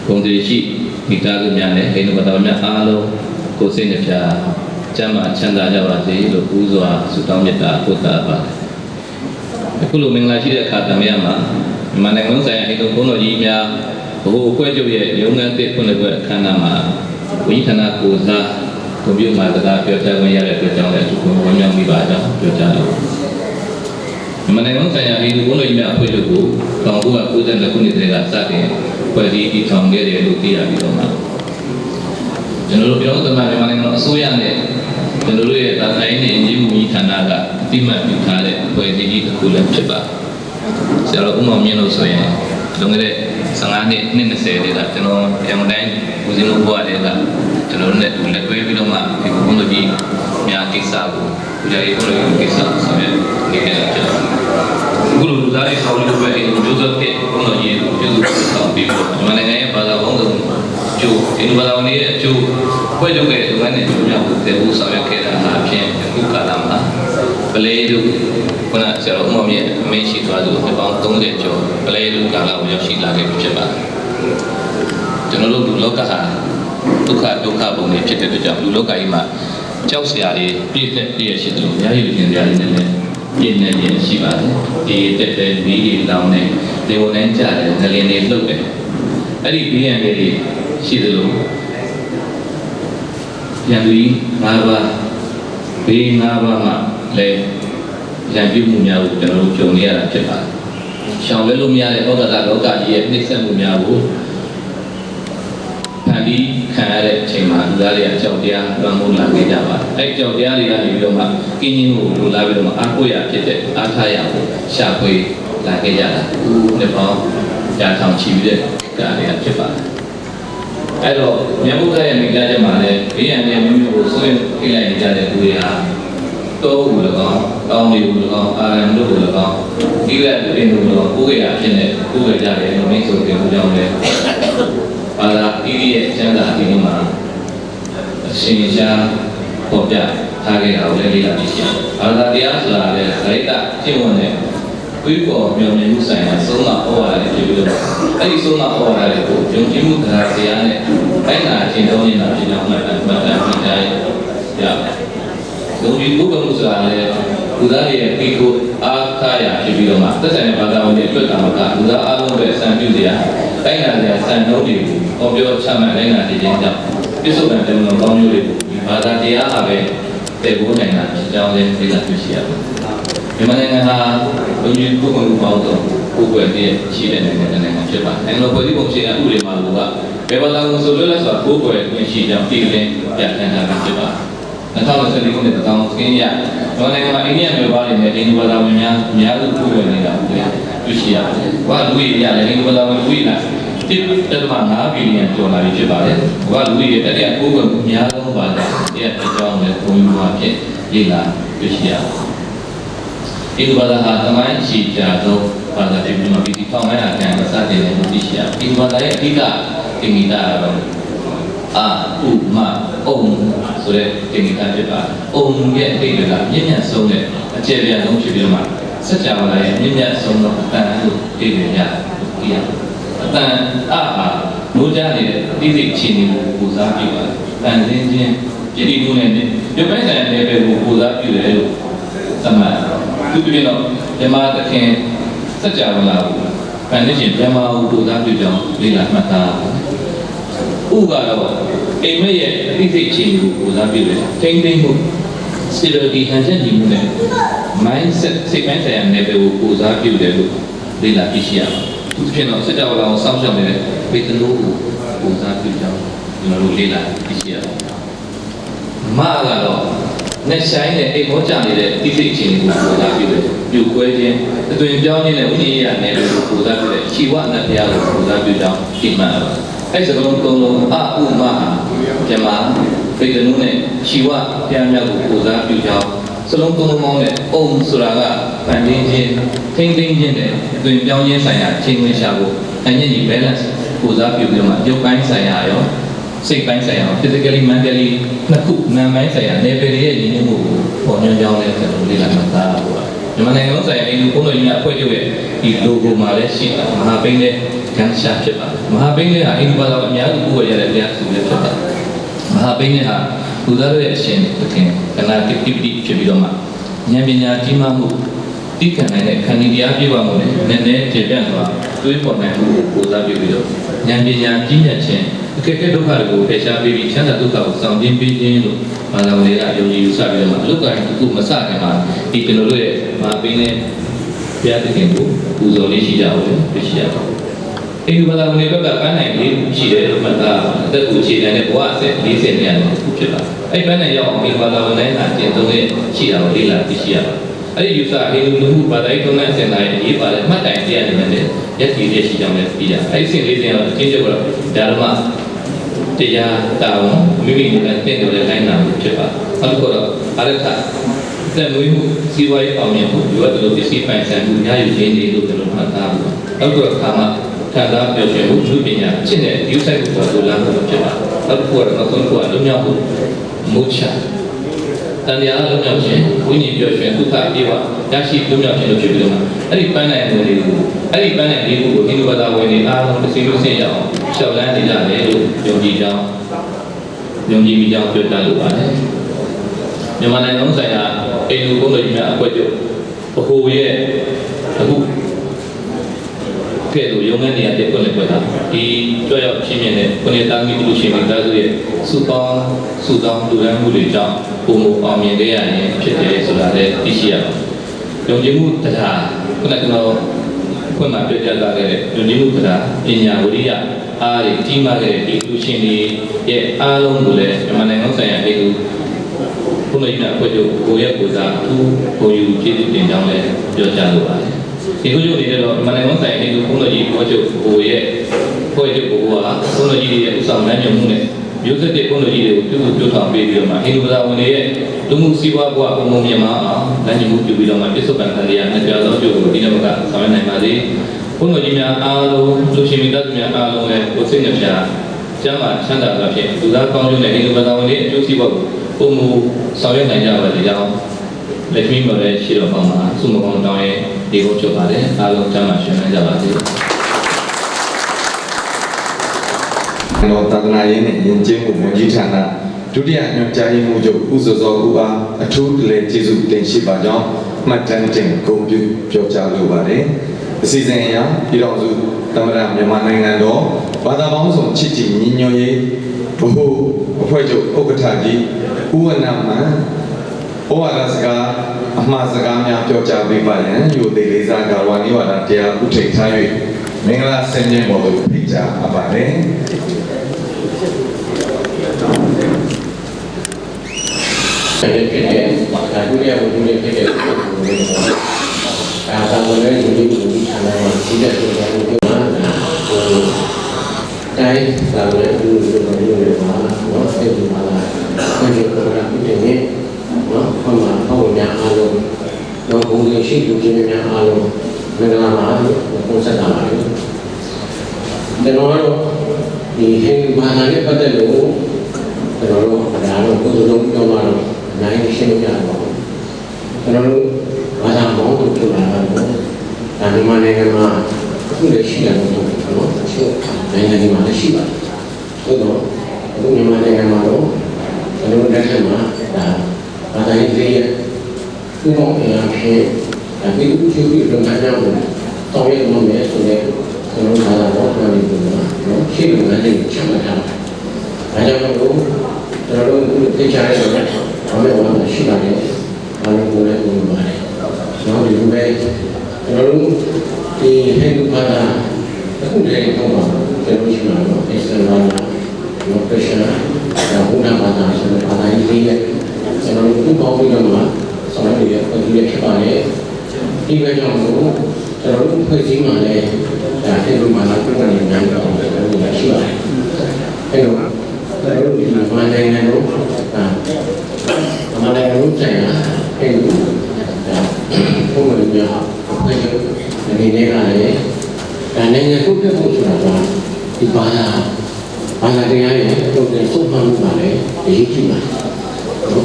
ဂုဏ်တည်ရှိမိသားစုများနဲ့ဟိန္ဒူဘာသာများအားလုံးကိုယ်စိတ်နှပြကျမ်းမာချမ်းသာကြပါစေလို့ပူဇော်ဆုတောင်းမေတ္တာပို့သပါတယ်အခုလိုမင်္ဂလာရှိတဲ့အခါတမယမှာမြန်မာနိုင်ငံဆိုင်ရာဟိန္ဒူဘုန်းတော်ကြီးများဘိုးအဖွဲ့ချုပ်ရဲ့ရုံးခန်းတစ်ဖွင့်လှစ်ပွဲအခမ်းအနားမှာဝိသနာကိုစားကွန်ပျူတာစကားပြောကြားခွင့်ရတဲ့အတွက်ကြောင့်လည်းသူကိုဝမ်းမြောက်မိပါကြောင်းပြောကြားတယ်မြန်မာနိုင်ငံဆိုင်ရာဟိန္ဒူဘုန်းတော်ကြီးများအဖွဲ့ချုပ်ကို1992ခုနှစ်တည်းကစတင်ဖွဲ့စည်းတည်ထောင်ခဲ့တယ်လို့သိရပြီးတော့မှကျွန်တော်တို့ပြောသမမြန်မာနိုင်ငံအစိုးရနဲ့ကျွန်တော်တို့ရဲ့သာသနာရေးနဲ့ယဉ်ကျေးမှုဝန်ကြီးဌာနကအတိမတ်ပြုထားတဲ့ဖွဲ့စည်းကြီးတစ်ခုလည်းဖြစ်ပါဆရာတော်ဦးမောင်မြင့်လို့ဆိုရင်လွန်ခဲ့တဲ့15နှစ်20တွေကကျွန်တော်ရန်ကုန်တိုင်းဦးစီးမှုဘဝတွေကကျွန်တော်တို့နဲ့တူလက်တွဲပြီးတော့မှဒီဘုန်းတော်ကြီးများကိစ္စကိုပူဇာရေးဘုန်းတော်ကြီးကိစ္စဆောင်ရွက်နေကြတာဖြစ်ပါတယ်အခုလိုလူသားတွေဆောင်ရွက်လို့ပဲဒီလိုမျိုးစုံတဲ့ဘုန်းတော်ကြီးကိုပြုစုဆောင်ပြီးတော့မြန်မာနိုင်ငံရဲ့ဘာသာပေါင်းစုံကျိုးဒီလိုဘာသာဝင်တွေရဲ့အကျိုးဖွဲ့ချုပ်တဲ့လုပ်ငန်းတွေကျိုးများကိုတည်ဖို့ဆောင်ရွက်ခဲ့တာအဖြစ်အခုကာလမှာ ပလဲတို့ခုနဆရာတော်ဦးမောင်မြတ်အမေရှိသွားသူနှစ်ပေါင်း30ကျော်ပလဲတို့ကာလကိုရောက်ရှိလာခဲ့ပြီဖြစ်ပါတယ်ကျွန်တော်တို့လူလောကဟာဒုက္ခပုံတွေဖြစ်တဲ့အတွက်ကြောင့်လူလောကကြီးမှာကြောက်စရာတွေပြည့်တဲ့ပြည့်ရှိတယ်လို့အများကြီးပြင်စရာတွေနဲ့ပြည့်နေရင်ရှိပါတယ်ဒီတက်တဲ့မီးတွေလောင်းနေလေဝင်နေကြတယ်ငလင်တွေလှုပ်တယ်အဲ့ဒီဘေးရန်တွေရှိတယ်လို့ပြန်ပြီး၅ပါးဘေး၅ပါးမှာလည်းရန်ပြုမှုများကိုကျွန်တော်တို့ကြုံနေရတာဖြစ်ပါတယ်ရှောင်လဲလို့မရတဲ့ဩဃတလောကကြီးရဲ့နှိမ့်ဆက်မှုများကိုဖန်ပြီးခံရတဲ့အချိန်မှာလူသားတွေအကြောက်တရားလွန်မှုလာခဲ့ကြပါတယ်။အဲဒီကြောက်တရားတွေကနေပြီးတော့မှကင်းကြီးမှုကိုလာပြီးတော့မှအားကိုးရဖြစ်တဲ့အားထားရကိုရှာဖွေလာခဲ့ကြတာ။ဒီပေါင်းကြာထောင်ချီပြီးတဲ့ကားတွေကဖြစ်ပါတယ်။အဲတော့မြတ်ဗုဒ္ဓရဲ့မိသားစုမှာလည်းဘေးရန်တဲ့မျိုးမျိုးကိုဆွေးနွေးလိုက်နေကြတဲ့သူတွေဟာတောဟု၎င်း၊ကောင်းလေးဟု၎င်း၊အာရံတို့ဟု၎င်း၊ဒီလက်တွေတို့လောကိုယ်ရဖြစ်နေကိုယ်ရကြတယ်လို့မိတ်ဆွေတွေကြောင့်လည်းဘာသာဤရဲ့ကျမ်းစာဒီမှာအရှင်ရှားပေါ်ပြထားခဲ့တာကိုလည်းလေ့လာကြည့်ရှင်းဘာသာတရားဆိုတာလည်းဂရိတဖြစ်ဝင်တဲ့ဝိပေါ်မြောင်မြင်မှုဆိုင်ရာသုံးနာဟောရတယ်ဖြစ်ပြီးတော့အဲဒီသုံးနာဟောရတယ်ကိုယုံကြည်မှုတရားနဲ့အဲ့နာအရှင်တော်နေတာဖြစ်ကြောင်းမှတ်တယ်မှတ်တယ်မှတ်တယ်ရယုံကြည်မှုကမှုဆိုတာလည်းလူသားရဲ့ပြီးကိုအားထားရဖြစ်ပြီးတော့မှသက်ဆိုင်တဲ့ဘာသာဝင်တွေအတွက်တာမကလူသားအားလုံးပဲစံပြုစရာတိုင်းနာစရာစံနှုန်းတွေကိုဟောပြောချမှတ်တိုင်းနာခြင်းကြောင့်ပြစ္ဆုတ်ကံတယ်လို့ကောင်းမျိုးတွေကိုဘာသာတရားဟာပဲတည်ဖို့နိုင်တာဖြစ်ကြောင်းလည်းသိလာတွေ့ရှိရပါတယ်။မြန်မာနိုင်ငံဟာလူကြီးပုဂ္ဂိုလ်ပေါင်းတော့ကိုယ်ွယ်တည်းရှိတဲ့နိုင်ငံဖြစ်ပါတယ်။နိုင်ငံတော်ပြည်ပုံရှင်ဥပဒေမှာကဘယ်ဘာသာကိုဆိုလို့လဲဆိုတော့ကိုယ်ွယ်ဝင်ရှိကြောင်းပြည်လင်းပြဋ္ဌာန်းတာဖြစ်ပါတယ်။2024ခုနှစ်တောင်စကင်းရမြန်မာနိုင်ငံမှာအိန္ဒိယမျိုးပါတွေနဲ့အိန္ဒိဘာသာဝင်များအများစုကိုယ်ွယ်နေတာတွေ့ရှိရတယ်။ဘာလူကြီးရတယ်အိန္ဒိဘာသာဝင်လူကြီးလား1.5 ဘီလီယံကျော်လာပြီဖြစ်ပါတယ်။ဘာလူကြီးရဲ့တတိယကိုယ်ွယ်အများဆုံးပါတဲ့အကြောင်းလည်းဘုံယူမှာဖြစ်လေ့လာတွေ့ရှိရတယ်။ဒီဘာသာဟာသမိုင်းရှိကြသောဘာသာဖြစ်ပြီးမှဒီ1900ခန့်စတင်နေလို့သိရှိရတယ်။ဒီဘာသာရဲ့အဓိကသင်္ကေတကတော့အာဥမအုံဆိုတဲ့သင်္ကေတဖြစ်ပါတယ်။အုံရဲ့အဓိပ္ပာယ်ကမြင့်မြတ်ဆုံးတဲ့အကျယ်ပြန့်ဆုံးဖြစ်ပြီးမှစัจ java လာရဲ့မြင့်မြတ်ဆုံးသောအတန်လို့သိနေရတယ်။ဒီအတန်အာဟာနိုးကြနေတဲ့သိစိတ်အခြေအနေကိုပူဇော်ပြုပါတယ်။တန်စင်းချင်းပြည့်တည်မှုနဲ့ရုပ်ပိုင်းဆိုင်ရာနယ်ပယ်ကိုပူဇော်ပြုတယ်လို့သတ်မှတ်သူပြည့်တော့ဓမ္မသခင်စัจ java လာကိုဖန်ဆင်းခြင်းဓမ္မကိုပူဇော်ပြုကြောင်းလေ့လာမှတ်သားဥကတော့အိမ်မက်ရဲ့အသိစိတ်အခြေအနေကိုပူဇော်ပြုတယ်ထိမ့်သိမ့်မှု stability ဟန်ချက်ညီမှုနဲ့ mindset စိတ်ပိုင်းဆိုင်ရာနယ်ပယ်ကိုပူဇော်ပြုတယ်လို့လေ့လာသိရှိရပါတယ်သူဖြစ်တော့စစ်တပ်ဝါကိုစောင့်ရှောက်နေတဲ့ပေတနိုးကိုပုံစံပြုကြောင်းကျွန်တော်တို့လေ့လာသိရှိရတယ်။မကတော့နဲ့ဆိုင်တဲ့အိမ်မောကြနေတဲ့တိစိတ်အခြေအနေကိုပုံစံပြုတယ်။ပြုခွဲခြင်းအသွင်ပြောင်းခြင်းနဲ့ဥညရနယ်တွေကိုပုံစံပြုတယ်။ခြိဝနတ်ဘုရားကိုပုံစံပြုကြောင်းသိမှတ်ရပါတယ်။အဲ့ဒီစကားလုံးသုံးလုံးအဥမဟာဓမ္မပေတနိုးနဲ့ခြိဝဘုရားများကိုပုံစံပြုကြောင်းစလုံးသုံးလုံးပေါင်းနဲ့အုံဆိုတာကဖန်တင်းခြင်းထိမ့်သိမ်းခြင်းနဲ့အသွင်ပြောင်းခြင်းဆိုင်ရာချိန်ခွင်ရှာဖို့အញ្ញညီ balance ပူဇော်ပြုပြီးမှရုပ်ပိုင်းဆိုင်ရာရောစိတ်ပိုင်းဆိုင်ရာ physically mentally နှစ်ခုနာမ်ပိုင်းဆိုင်ရာ level ရဲ့ညီညွတ်မှုကိုပေါ်ညွှန်းကြောင်းလည်းကျွန်တော်လေ့လာမှတ်သားပါမြန်မာနိုင်ငံလုံးဆိုင်ရာအိန္ဒိယပုံတော်ကြီးများအဖွဲ့ချုပ်ရဲ့ဒီ logo မှာလည်းရှိတာမဟာပိန်းတဲ့ကန်ရှာဖြစ်ပါတယ်မဟာပိန်းတဲ့ဟာအိန္ဒိယဘာသာအများကြီးကိုယ်ရတဲ့တရားစုလည်းဖြစ်ပါတယ်မဟာပိန်းတဲ့ဟာလူသားတို့ရဲ့အရှင်သခင်ကနာတိတိဖြစ်ပြီးတော့မှဉာဏ်ပညာကြီးမားမှုတိခံနိုင်တဲ့ခန္တီတရားပြည့်ဝမှုနဲ့နည်းနည်းကျေပြန့်စွာတွေးပေါ်နိုင်မှုကိုပိုစားပြီးတော့ဉာဏ်ပညာကြီးမြတ်ခြင်းအခက်အခဲဒုက္ခတွေကိုဖယ်ရှားပြီးချမ်းသာဒုက္ခကိုဆောင်ကျဉ်ပေးခြင်းလို့ဘာသာဝင်တွေကယုံကြည်ယူဆပြီးတော့မှအလုတ်တိုင်းတစ်ခုမစခင်မှာဒီကျွန်တော်တို့ရဲ့မဟာပိန်းတဲ့ဘုရားသခင်ကိုပူဇော်လေးရှိကြအောင်ပြရှိရပါတယ်ဒီဘာသာဝင်တွေဘက်ကပန်းနိုင်လေးရှိတယ်လို့မှတ်သားအသက်ကိုခြေနိုင်တဲ့ဘဝအဆက်40နဲ့ရတယ်ဖြစ်ပါတယ်အဲ့ပန်းနိုင်ရောက်အောင်ဒီဘာသာဝင်တိုင်းဟာကျင့်သုံးရရှိတာကိုလေ့လာသိရှိရပါတယ်အဲ့ဒီယူဆဟိန္ဒူလူမှုဘာသာရေးသုံးတဲ့အစဉ်တိုင်းအရေးပါတဲ့မှတ်တိုင်တရားတွေနဲ့ရက်တည်ရရှိကြောင်းလည်းသိရအဲ့ဒီစဉ်လေးစဉ်ကတော့အချင်းချင်းကတော့ဓမ္မတရားတာဝန်မိမိနဲ့တင့်တယ်တဲ့တိုင်းနာမှုဖြစ်ပါတယ်အခုတော့အရထတဲ့မွေးမှုစီဝါရေးအောင်မြင်မှုဒီလိုပစ္စည်းပိုင်ဆိုင်မှုရယူခြင်းတွေလို့ကျွန်တော်မှတ်သားပါအခုတော့ခါမှခံစားပြောရှင်မှုသူပညာအချက်နဲ့ယူဆိုင်မှုပေါ်လိုလားမှုဖြစ်ပါတယ်အခုကတော့နောက်ဆုံးကလုံမြောက်မှုမိုးချ တန်တရားလုံးမြောက်ခြင်းဝိညာဉ်ပြောခြင်းဒုက္ခပြေဝရရှိလုံးမြောက်ခြင်းလို့ဖြစ်ပြီးတော့အဲ့ဒီပန်းနိုင်ဝင်တွေကိုအဲ့ဒီပန်းနိုင်လေးခုကိုဟိန္ဒူဘာသာဝင်တွေအားလုံးတစ်စိမ့်လို့ဆင့်ရအောင်ရှောက်လန်းနေကြတယ်လို့ယုံကြည်ကြောင်းမိကြောင်းပြောကြားလိုပါတယ်မြန်မာနိုင်ငံလုံးဆိုင်ရာအိန္ဒူဘုန်းတော်ကြီးများအဖွဲ့ချုပ်ဘဟုရဲ့အခုကဲ့သို့ရုံးခန်းနေရာတက်ခွင့်လည်းပြတာဒီကြွရောက်ချင်းမြင့်တဲ့ခုနှစ်သားမိသူရှင်မိသားစုရဲ့စုပေါင်းလူရန်မှုတွေကြောင့်ပုံမအောင်မြင်ခဲ့ရရင်ဖြစ်တယ်ဆိုတာလည်းသိရှိရပါတယ်။ယုံကြည်မှုတရားခုနကကျွန်တော်ဖွင့်မှာပြပြလာခဲ့တဲ့ယုံကြည်မှုတရားပညာဝိရိယအားတွေကြီးမားခဲ့တဲ့ဒီလူရှင်တွေရဲ့အားလုံးကိုလည်းမြန်မာနိုင်ငံဆိုင်ရာအိန္ဒူဘုန်းတော်ကြီးများအဖွဲ့ချုပ်ကိုရဲ့ကိုစားသူကိုယူကျေးဇူးတင်ကြောင်းလည်းပြောကြားလိုပါတယ်။ဒီလိုမျိုးနေတော့မနိုင်ဝန်ဆိုင်နေလို့ဘုန်းတော်ကြီးဘောချုပ်ကိုရဲ့ဖွဲ့ချုပ်ကိုကဘုန်းတော်ကြီးရဲ့ဥဆောင်လမ်းညွှန်မှုနဲ့မျိုးဆက်တဲ့ဘုန်းတော်ကြီးတွေကိုပြုစုပြောဆောင်ပေးပြီးတော့မှဟိန္ဒူဘာသာဝင်တွေရဲ့လူမှုစီးပွားဘဝပုံမှန်မြန်မာအောင်လမ်းညွှန်မှုပြုပြီးတော့မှပြစ္ဆုတ်ကံတရားနဲ့ကြားသောကျိုးကိုဒီနေ့မှာဆောင်ရွက်နိုင်ပါစေဘုန်းတော်ကြီးများအားလုံးလူရှင်မိသားစုများအားလုံးရဲ့ကိုယ်စိတ်နှပြကျမ်းမာချမ်းသာစွာဖြင့်လူသားကောင်းကျိုးနဲ့ဟိန္ဒူဘာသာဝင်တွေအကျိုးစီးပွားကိုပုံမှန်ဆောင်ရွက်နိုင်ကြပါစေကြောင်းလက်ရှိမှာလည်းရှိတော်ပေါင်းမှာစုမကောင်းတောင်းရဲ့ဒီကိုချုပ်ပါတယ်အားလုံးကျမ်းမာရှင်နိုင်ကြပါစေတော်တနာရေးနဲ့ယဉ်ကျေးမှုဝန်ကြီးဌာနဒုတိယညွှန်ကြားရေးမှူးချုပ်ဦးစောစောဦးအားအထူးတလဲကျေးဇူးတင်ရှိပါကြောင်းမှတ်တမ်းတင်ဂုဏ်ပြုပြောကြားလိုပါတယ်အစီအစဉ်အရပြည်တော်စုသမ္မတမြန်မာနိုင်ငံတော်ဘာသာပေါင်းစုံချစ်ကြည်ညီညွတ်ရေးဗဟိုအဖွဲ့ချုပ်ဥက္ကဋ္ဌကြီးဦးဝဏ္ဏမန်ဩဝါဒစကားအမှားစကားများပြောကြားပေးပါရန်ယိုသေးလေးစားကဝါနိဝါဒတရားဥထိတ်ထား၍မင်္ဂလာဆင်ခြင်ပေါ်သို့ဖိတ်ကြားအပ်ပါတယ်ဖြစ်တဲ့ဒါဒုတိယဘုရားဖြစ်တဲ့ဒါသာဝင်တဲ့ဒီလိုမျိုးဌာနမှာရှိတဲ့ပုံစံမျိုးမှာတိုင်းသာဝင်တဲ့ဒီလိုမျိုးမှာတော့ဆက်ပြီးပါလာဘယ်လိုကရဖြစ်နေနော်ဟောမှာဟောညာအားလုံးတော့ဘုံကြီးရှိသူကြီးများအားလုံးမင်္ဂလာပါပုံစံတာပါကျွန်တော်တို့ဒီဟိန္ဒူဘာသာနဲ့ပတ်သက်လို့ကျွန်တော်တို့ဒါတော့ဘုရားလုံးပြောမှာတော့နိုင်ရှင်းပြတော့ကျွန်တော်တို့ဘာသာပေါင်းတို့ပြောတာတော့ဒါမြန်မာနိုင်ငံမှာအခုလည်းရှိတယ်လို့ပြောတယ်နော်ချို့နိုင်ငံတွေမှာလည်းရှိပါတယ်ဆိုတော့အခုမြန်မာနိုင်ငံမှာတော့ကျွန်တော်တို့လက်ထက်မှာဒါဘာသာရေးတွေရဲ့ဥပမာအဖြစ်ဒါဒီဥချိုးပြီးတော့မှန်းလို့တောင်းရလို့မယ်ဆိုတဲ့ကျွန်တော်ဘာသာပေါင်းတွေပြောတာနော်ရှိလို့လည်းချမ်းသာတာဒါကြောင့်မို့ကျွန်တော်တို့သိချင်တဲ့ဘာလို့ဘာလို့ရှိတာလဲဘာလို့ကိုယ်လည်းကိုယ်ပါတယ်နော်ဒီလိုပဲကျွန်တော်တို့ဒီဟိန္ဒူဘာသာအခုတည်းကတော့ကျွန်တော်ရှိမှာတော့အစ္စလာမ်ဘာသာနော်ခရစ်ယာန်ဒါဘုရားဘာသာဆိုတဲ့ဘာသာရေးတွေကျွန်တော်တို့ပေါင်းပြီးတော့မှဆောင်ရွက်ရတဲ့ပြည်ဖြစ်ပါတယ်ဒီဘက်ကြောင့်မို့ကျွန်တော်တို့ဖွဲ့စည်းမှလည်းဒါဟိန္ဒူဘာသာပြည်ကနေများတော့ကျွန်တော်တို့ရှိပါတယ်အဲတော့ကျွန်တော်တို့ဒီမှာနိုင်ငံတို့မြန်မာနိုင်ငံလုံးဆိုင်ရာအဲ့ဒီဘုံတွေများဖွဲ့ချုပ်အနေနဲ့ကလည်းဒါနိုင်ငံကိုပြဖို့ဆိုတာကဒီဘာသာတရားရဲ့ပုံစံစုံမှန်မှုပါလေအရေးကြီးပါတယ်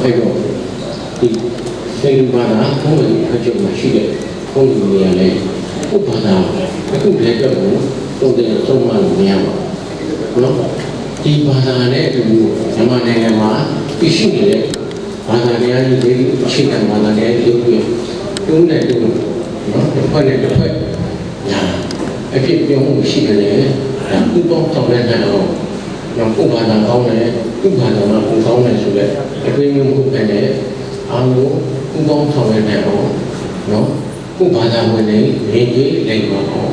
အဲ့တော့ဒီစေလူဘာသာဘုံတွေဖွဲ့ချုပ်မှာရှိတဲ့ဘုံတွေရလည်းဥပဒါအခုလည်းပြောလို့ပုံစံစုံမှန်လို့မရပါဘူးနော်ဒီဘာသာနဲ့အတူမြန်မာနိုင်ငံမှာပြရှိနေတဲ့ဘာသာတရားကြီးတွေအခြေခံဘာသာတရားတွေတုံးနဲ့တုံးနော်တစ်ဖက်နဲ့တစ်ဖက်ညာအဖြစ်ပြောမှုရှိတယ်ဒါဥပ္ပောင်းဆောင်တဲ့တဲ့တော့နော်ဥပ္ပါဒကောင်းတယ်ဥပ္ပါဒမှာကောင်းတယ်ဆိုတဲ့အတွေ့အကြုံကိုပဲနဲ့အားလုံးဥပ္ပောင်းဆောင်တဲ့တော့နော်ဥပ္ပါဒဝင်နေနေကြီးလိမ့်မှာတော့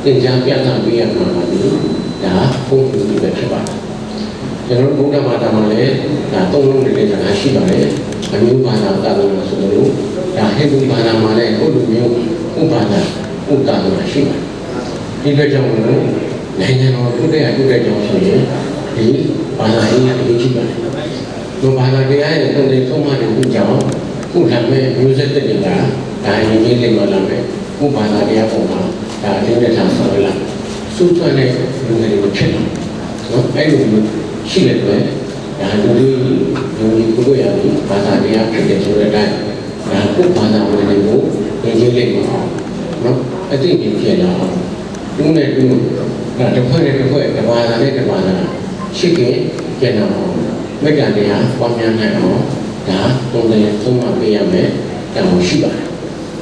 သင်ကြားပြသပေးရမှာပါဒီဒါဘုံတူပဲဖြစ်ပါတယ်ကျွန်တော်တို့ဘုရားဘာသာမှာလည်းဒါသုံးလုံးနေတဲ့ဇာတ်ရှိပါတယ်အမျိုးဘာသာတာလို့ဆိုလို့ဒါဟိန္ဒူဘာသာမှာလည်းဘုလိုမျိုးဥပဒါဥဒ္ဒါလို့ရှိပါတယ်ဒီလိုကြောင့်လို့နိုင်ငံတော်ပြုတဲ့ကြောင့်ဆိုရင်ဒီဘာသာရေးအရေးကြီးပါတယ်ဒီဘာသာတရားရဲ့တုံ့ပြန်ဆုံးမတဲ့ကြောင့်ခုလာမဲ့မျိုးဆက်တဲ့တွေကဒါရင်းကြီးလေးမှလာမဲ့ဥပဒါတရားပေါ်မှာဒါအင်းတဲ့ထားဆော်ရလာစုသွမ်းတဲ့လူငယ်တွေကိုဖြစ်တယ်နော်အဲ့လိုမျိုးရှိတဲ့အတွက် ဒါလူကြီးကိုရပြီးဘာသာတရားဖြစ်တဲ့ဆိုတဲ့အတိုင်းဒါကိုဘာသာဝင်တွေကိုသင်ချင်းလိုက်ပါနော်အသိဉာဏ်ဖြစ်လာအောင်သူနဲ့သူဒါတစ်ဖွဲ့နဲ့တစ်ဖွဲ့တဘာသာနဲ့တဘာသာရှိခင်ကျန်အောင်မေတ္တာတရားပေါင်းများနိုင်အောင်ဒါသုံးတယ်သုံးမှပေးရမယ်တောင်းရှိပါတယ်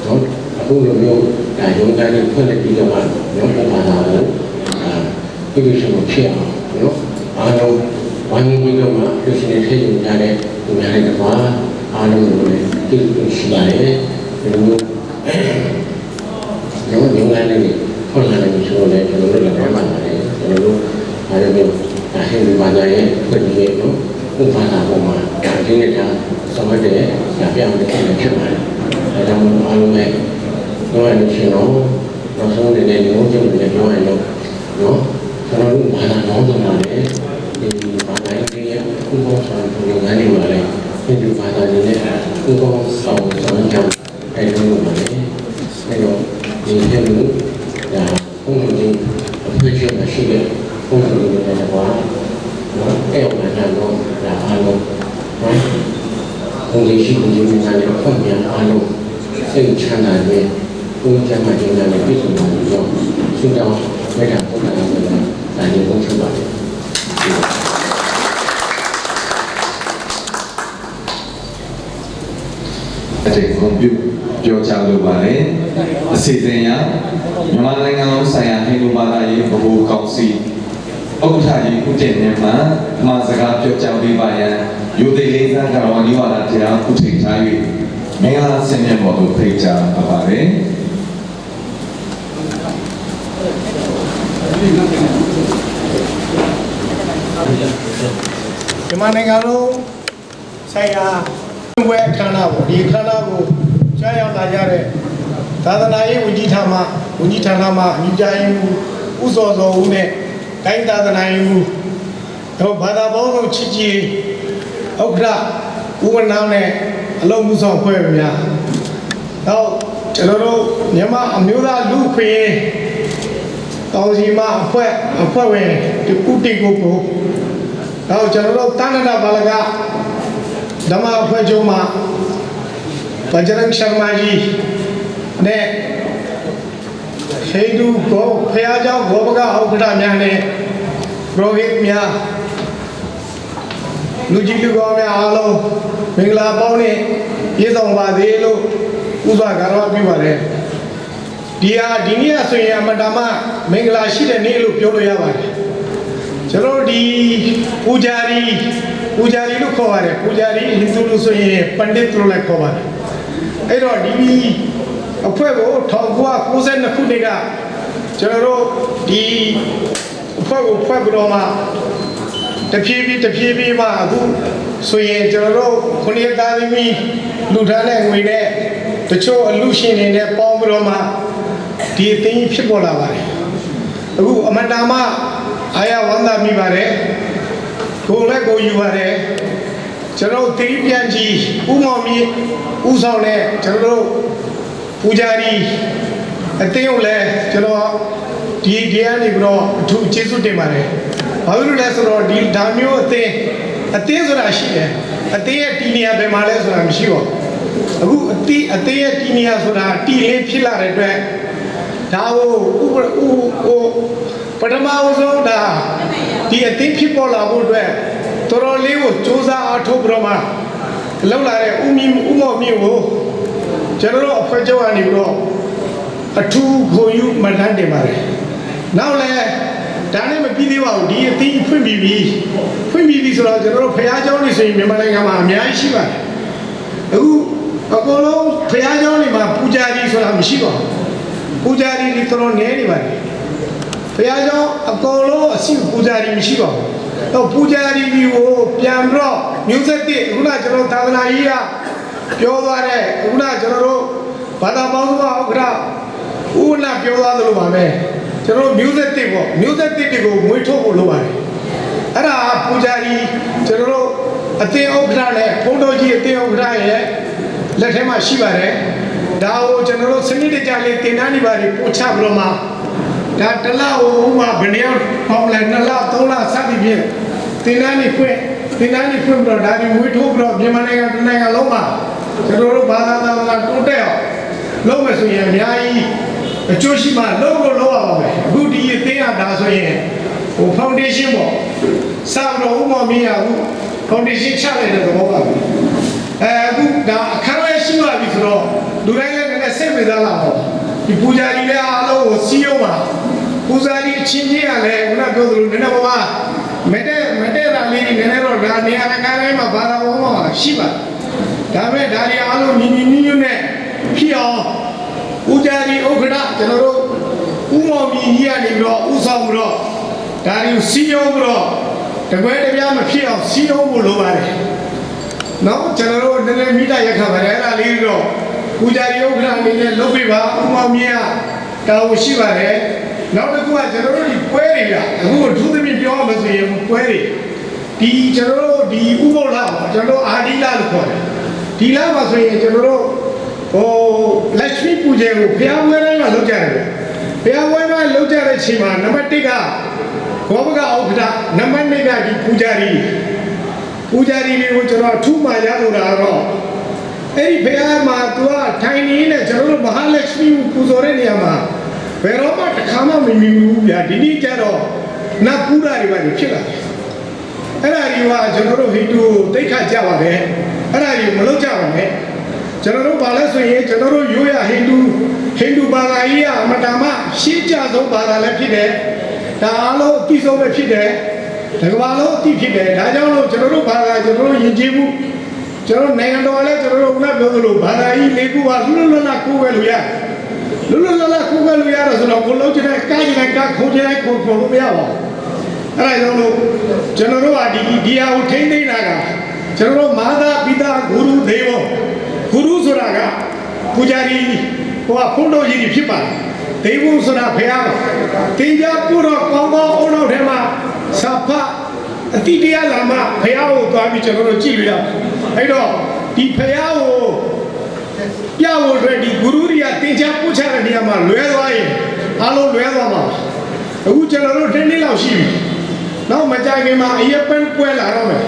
နော်အခုလိုမျိုးဒါရုံးတိုင်းဖွင့်လိုက်ပြီးတော့မှနော်ဘာသာကိုပြည်သူ့ရှင်ဖြစ်အောင်နော်အားလုံးဝိုင်းဝန်းတော့မှလူရှင်တွေထည့်ယူကြတဲ့လူများတဲ့ကွာအားလုံးကိုလည်းကျေးဇူးရှိပါတယ်ဒီလိုမျိုးရုံးတိုင်းလေးဖွင့်လာတယ်ဆိုတော့လည်းကျွန်တော်တို့လည်းပြောမှာပါတယ်ကျွန်တော်တို့အားလုံးမျိုးဒါဟင်းဒီဘာသာရဲ့ဖွင့်ပြီးနော်ဥပမာပေါ်မှာဒီနေ့ကဆောင်ရွက်တဲ့ညပြောင်းတဲ့ဖြစ်ပါတယ်အဲဒါမှအားလုံးပဲတော့လည်းရှင်တော့နောက်ဆုံးနေတဲ့ညို့ကျုပ်တွေပြောရရင်တော့နော်ကျွန်တော်တို့ဘာသာတော်တော်မှာလည်းဒီဘာသာရေးရဲ့ဥပ္ပဆောင်လုပ်ငန်းတွေမှာလည်းဒီဘာသာရေးနဲ့ဥပ္ပဆောင်ဆောင်ကြအဲ့လိုမျိုးပါလေအဲ့တော့ဒီလိုမျိုးဒါဘုံလုံးကြီးအဖွဲ့ချုပ်မှာရှိတဲ့ဘုံလုံးကြီးတွေကတော့နော်အဲ့ဟောမှာတော့ဒါအားလုံးနော်ဘုံကြီးရှိဘုံကြီးတွေနဲ့ဖွင့်ပြအားလုံးစိတ်ချမ်းသာတဲ့ဘုံကျမ်းမှာကျမ်းနဲ့ပြည့်စုံပါလို့ပြောဆုတောင်းမေတ္တာပို့တာလည်းဒါကြီးဘုံချုပ်ပါတယ်အတိတ်ကွန်ပျူပြောကြလို့ပါလေအစီအစဉ်ရမြန်မာနိုင်ငံလုံးဆိုင်ရာဟိန္ဒူဘာသာရေးဗဟိုကောင်စီဥက္ကဋ္ဌကြီးဦးတင်မြတ်မှဓမ္မစကားပြောကြားပေးပါရန်ယူသေးလေးစားကတော်နိဝါဒတရားဥထိန်ထား၍မင်္ဂလာဆင်မြတ်တော်သို့ဖိတ်ကြားပါပါတယ်မြန်မာနိုင်ငံလုံးဆိုင်ရာဝဲအခမ်းအနားပေါ့ဒီအခမ်းအနားကိုကြားရောက်လာကြတဲ့သာသနာရေးဝန်ကြီးဌာနမှာညီကြရင်ဦးစောစောဦးနဲ့တိုင်းသာသနာရေးမှုတော့ဘာသာပေါင်းစုံချစ်ကြည်ဥက္ကဋ္ဌဦးဝဏ္ဏနဲ့အလုံးမှုဆောင်ဖွဲ့များတော့ကျွန်တော်တို့မြန်မာအမျိုးသားလူခွင့်ကောင်စီမှအဖွဲ့ဝင်ဒီဥတီကိုတော့ကျွန်တော်တို့တဏ္ဍဘာလကဓမ္မအဖွဲ့ချုပ်မှာဗကြရန်ရှမာကြီးနဲ့ဟိန္ဒူကိုဖျားเจ้าဂောဘကဥက္ကဋ္ဌများနဲ့ဘရောဟိတ်များလူကြီးလူကောင်းများအားလုံးမင်္ဂလာပေါင်းနဲ့ပြည့်စုံပါစေလို့ဥစွာကာရဝပြုပါတယ်ဒီနေ့ဆိုရင်အမတမမင်္ဂလာရှိတဲ့နေ့လို့ပြောလို့ရပါတယ်ကျွန်တော်ဒီပူဇာရီလို့ခေါ်ပါတယ်ပူဇာရီဟိန္ဒူလို့ဆိုရင်ပန္ဒစ်လို့လည်းခေါ်ပါတယ်အဲ့တော့ဒီအဖွဲ့ကို1992ခုနှစ်ကကျွန်တော်တို့ဒီအဖွဲ့ကိုဖွဲ့ပြီးတော့မှတဖြည်းဖြည်းမှအခုဆိုရင်ကျွန်တော်တို့ခုနှစ်သားသမီးလူထားတဲ့ငွေနဲ့တချို့အလူရှင်တွေနဲ့ပေါင်းပြီးတော့မှဒီအသိဖြစ်ပေါ်လာပါတယ်အခုအမတမအားရဝမ်းသာမိပါတယ်ကိုယ်လည်းကိုယူပါတယ်ကျွန်တော်တိရိပြန်ကြီးဥမောင်မြင့်ဥဆောင်တဲ့ကျွန်တော်တို့ပူဇာရီအသိကိုလည်းကျွန်တော်ဒီတရားနေပြီးတော့အထူးကျေးဇူးတင်ပါတယ်ဘာလို့လဲဆိုတော့ဒီဒါမျိုးအသိဆိုတာရှိတယ်အသိရဲ့တီနီယာဘယ်မှာလဲဆိုတာမရှိပါဘူးအခုအသိရဲ့တီနီယာဆိုတာတီလေးဖြစ်လာတဲ့အတွက်ဒါကိုပထမဆုံးဒါဒီအသိဖြစ်ပေါ်လာဖို့အတွက်တော်တော်လေးကိုစူးစမ်းအားထုတ်ပြီးတော့မှလောက်လာတဲ့ဥမောမြင့်ကိုကျွန်တော်တို့အဖွဲ့ချုပ်ကနေပြီးတော့အထူးဂုဏ်ယူမှတ်တမ်းတင်ပါတယ်နောက်လည်းဒါနဲ့မပြီးသေးပါဘူးဒီအသိဖွင့်ပြီးပြီဆိုတော့ကျွန်တော်တို့ဖရားကျောင်းတွေဆိုရင်မြန်မာနိုင်ငံမှာအများကြီးရှိပါတယ်အခုအကုန်လုံးဖရားကျောင်းတွေမှာပူဇာရီဆိုတာမရှိပါဘူးပူဇာရီတွေတော်တော်နည်းနေပါတယ်ဖရားကျောင်းအကုန်လုံးအစီပူဇာရီမရှိပါဘူးတော့ပူဇာရီကိုပြန်ပြီးတော့မျိုးဆက်တစ်ခုနကျွန်တော်သာသနာရေးကပြောသွားတဲ့ခုနကျွန်တော်တို့ဘာသာပေါင်းစုံဥက္ကဋ္ဌဦးနာပြောသွားသလိုပါပဲကျွန်တော်မျိုးဆက်တစ်ပေါ့မျိုးဆက်တစ်တွေကိုမွေးထုတ်ဖို့လုပ်ပါတယ်အဲ့ဒါပူဇာရီကျွန်တော်တို့အသင်းဥက္ကဋ္ဌနဲ့ဘုန်းတော်ကြီးအသင်းဥက္ကဋ္ဌရဲ့လက်ထဲမှာရှိပါတယ်ဒါကိုကျွန်တော်တို့စနစ်တကျလေးတင်တန်းနေပါတယ်ပို့ချပြီးတော့မှဒါတစ်လဟိုဥမာဘယ်နှစ်ယောက်ပေါင်းလဲ2လ3လစသည်ဖြင့်တင်တန်းနေဖွင့် သင်္นานဖွင့်ပြီးတော့ဒါဒီဝေထိုးပြီးတော့မြန်မာနိုင်ငံတစ်နိုင်ငံလုံးမှာကျွန်တော်တို့ဘာသာသာတိုးတက်အောင်လုပ်မယ်ဆိုရင်အများကြီးအကျိုးရှိမှလုပ်ရပါမယ်အခုဒီအသင်းကဒါဆိုရင်ဟို foundation ပေါ့စာတော်ဥမမင်းရဘူး foundation ချလိုက်တဲ့သဘောပါပဲအခုဒါအခမ်းအနားရှိပါပြီဆိုတော့လူတိုင်းလည်းနည်းနည်းစိတ်ဝင်စားလာတော့ဒီပူဇာကြီးလည်းအားလုံးကိုစီးရုံးပါပူဇာကြီးအချင်းချင်းကလည်းခုနပြောသလိုနည်းနည်းပါးမတဲ့တာလေးနည်းနည်းတော့ဒါနေရာတိုင်းမှာဘာသာပေါ်မှာရှိပါဒါပေမဲ့ဒါတွေအားလုံးညီညွတ်နဲ့ဖြစ်အောင်ဦးကြရီဥက္ကဋ္ဌကျွန်တော်တို့ဦးမောင်မြင့်ကြီးကနေပြီးတော့ဦးဆောင်ပြီးတော့ဒါတွေစီးရုံးပြီးတော့တကွဲတပြားမဖြစ်အောင်စီးရုံးဖို့လိုပါတယ်နော်ကျွန်တော်တို့နည်းနည်းမိတာရက်ခါပါတယ်အဲ့ဒါလေးတော့ဦးကြရီဥက္ကဋ္ဌအနေနဲ့လုပ်ပေးပါဦးမောင်မြင့်ကတာဝန်ရှိပါတယ်နောက်တစ်ခုကကျွန်တော်တို့ဒီပွဲတွေကအခုဒုသမီးပြောမှဆိုရင်ပွဲတွေဒီကျွန်တော်တို့ဒီဥပုသ်လကျွန်တော်အာဒီလလို့ခေါ်တယ်ဒီလမှာဆိုရင်ကျွန်တော်တို့ဟိုလက်ရှိပူဇေကိုဘုရားပွဲတိုင်းမှာလုပ်ကြတယ်ဘုရားပွဲမှာလုပ်ကြတဲ့အချိန်မှာနံပါတ်1ကဘောဘကဥက္ကဋ္ဌနံပါတ်2ကဒီပူဇာရီတွေကိုကျွန်တော်အထူးမှရလို့တာတော့အဲ့ဒီဘုရားမှာသူကထိုင်နေနဲ့ကျွန်တော်တို့မဟာလက်ရှိပူဇော်တဲ့နေရာမှာဘယ်တော့မှတစ်ခါမှမမြင်ဘူးဗျာဒီနေ့ကျတော့နတ်ပူရာတွေပါဖြစ်လာတယ်အဲ့ဒါတွေကကျွန်တော်တို့ဟိန္ဒူသိက္ခာကြပါတယ်အဲ့ဒါတွေမလုပ်ကြပါနဲ့ကျွန်တော်တို့ဘာလဲဆိုရင်ကျွန်တော်တို့ရိုးရဟိန္ဒူဘာသာရေးအမတမရှင်းကြဆုံးဘာသာလည်းဖြစ်တယ်ဒါအားလုံးအတိဆုံးပဲဖြစ်တယ်ဒီကမ္ဘာလုံးအတိဖြစ်တယ်ဒါကြောင့်လို့ကျွန်တော်တို့ဘာသာကျွန်တော်တို့ယဉ်ကျေးမှုကျွန်တော်နိုင်ငံတော်လည်းကျွန်တော်တို့ကပြောသလိုဘာသာရေး၄ခုကလွတ်လွတ်လပ်ကိုးပဲလို့ရတယ်လွတ်လွတ်လပ်ကိုးပဲလို့ရတော့ဆိုတော့ကိုလုံးချတဲ့ကားကြီးနဲ့ကားခုံချတဲ့ခုံလို့မရပါဘူးအဲ့ဒါကြောင့်လို့ကျွန်တော်တို့ကဒီဟာကိုထိန်းသိမ်းတာကကျွန်တော်တို့မာသာပိတာဂုရုဒေဝဂုရုဆိုတာကပူဇာရီဟိုကဖုန်းတော်ကြီးဖြစ်ပါတယ်ဒေဝဆိုတာဖရာပါတင်ကြပူတော့ကောင်းကောင်းအုံနောက်ထဲမှာစဖအတိတရားလာမှဖရာကိုသွားပြီးကျွန်တော်တို့ကြည့်လို့ရအဲ့တော့ဒီဖရာကိုပြဖို့အတွက်ဒီဂုရုတွေကတင်ကြပူချတဲ့နေရာမှာလွဲသွားရင်အားလုံးလွဲသွားမှာအခုကျွန်တော်တို့10နှစ်လောက်ရှိပြီနောက်မကြခင်မှာအရက်ပန်းပွဲလာတော့မယ်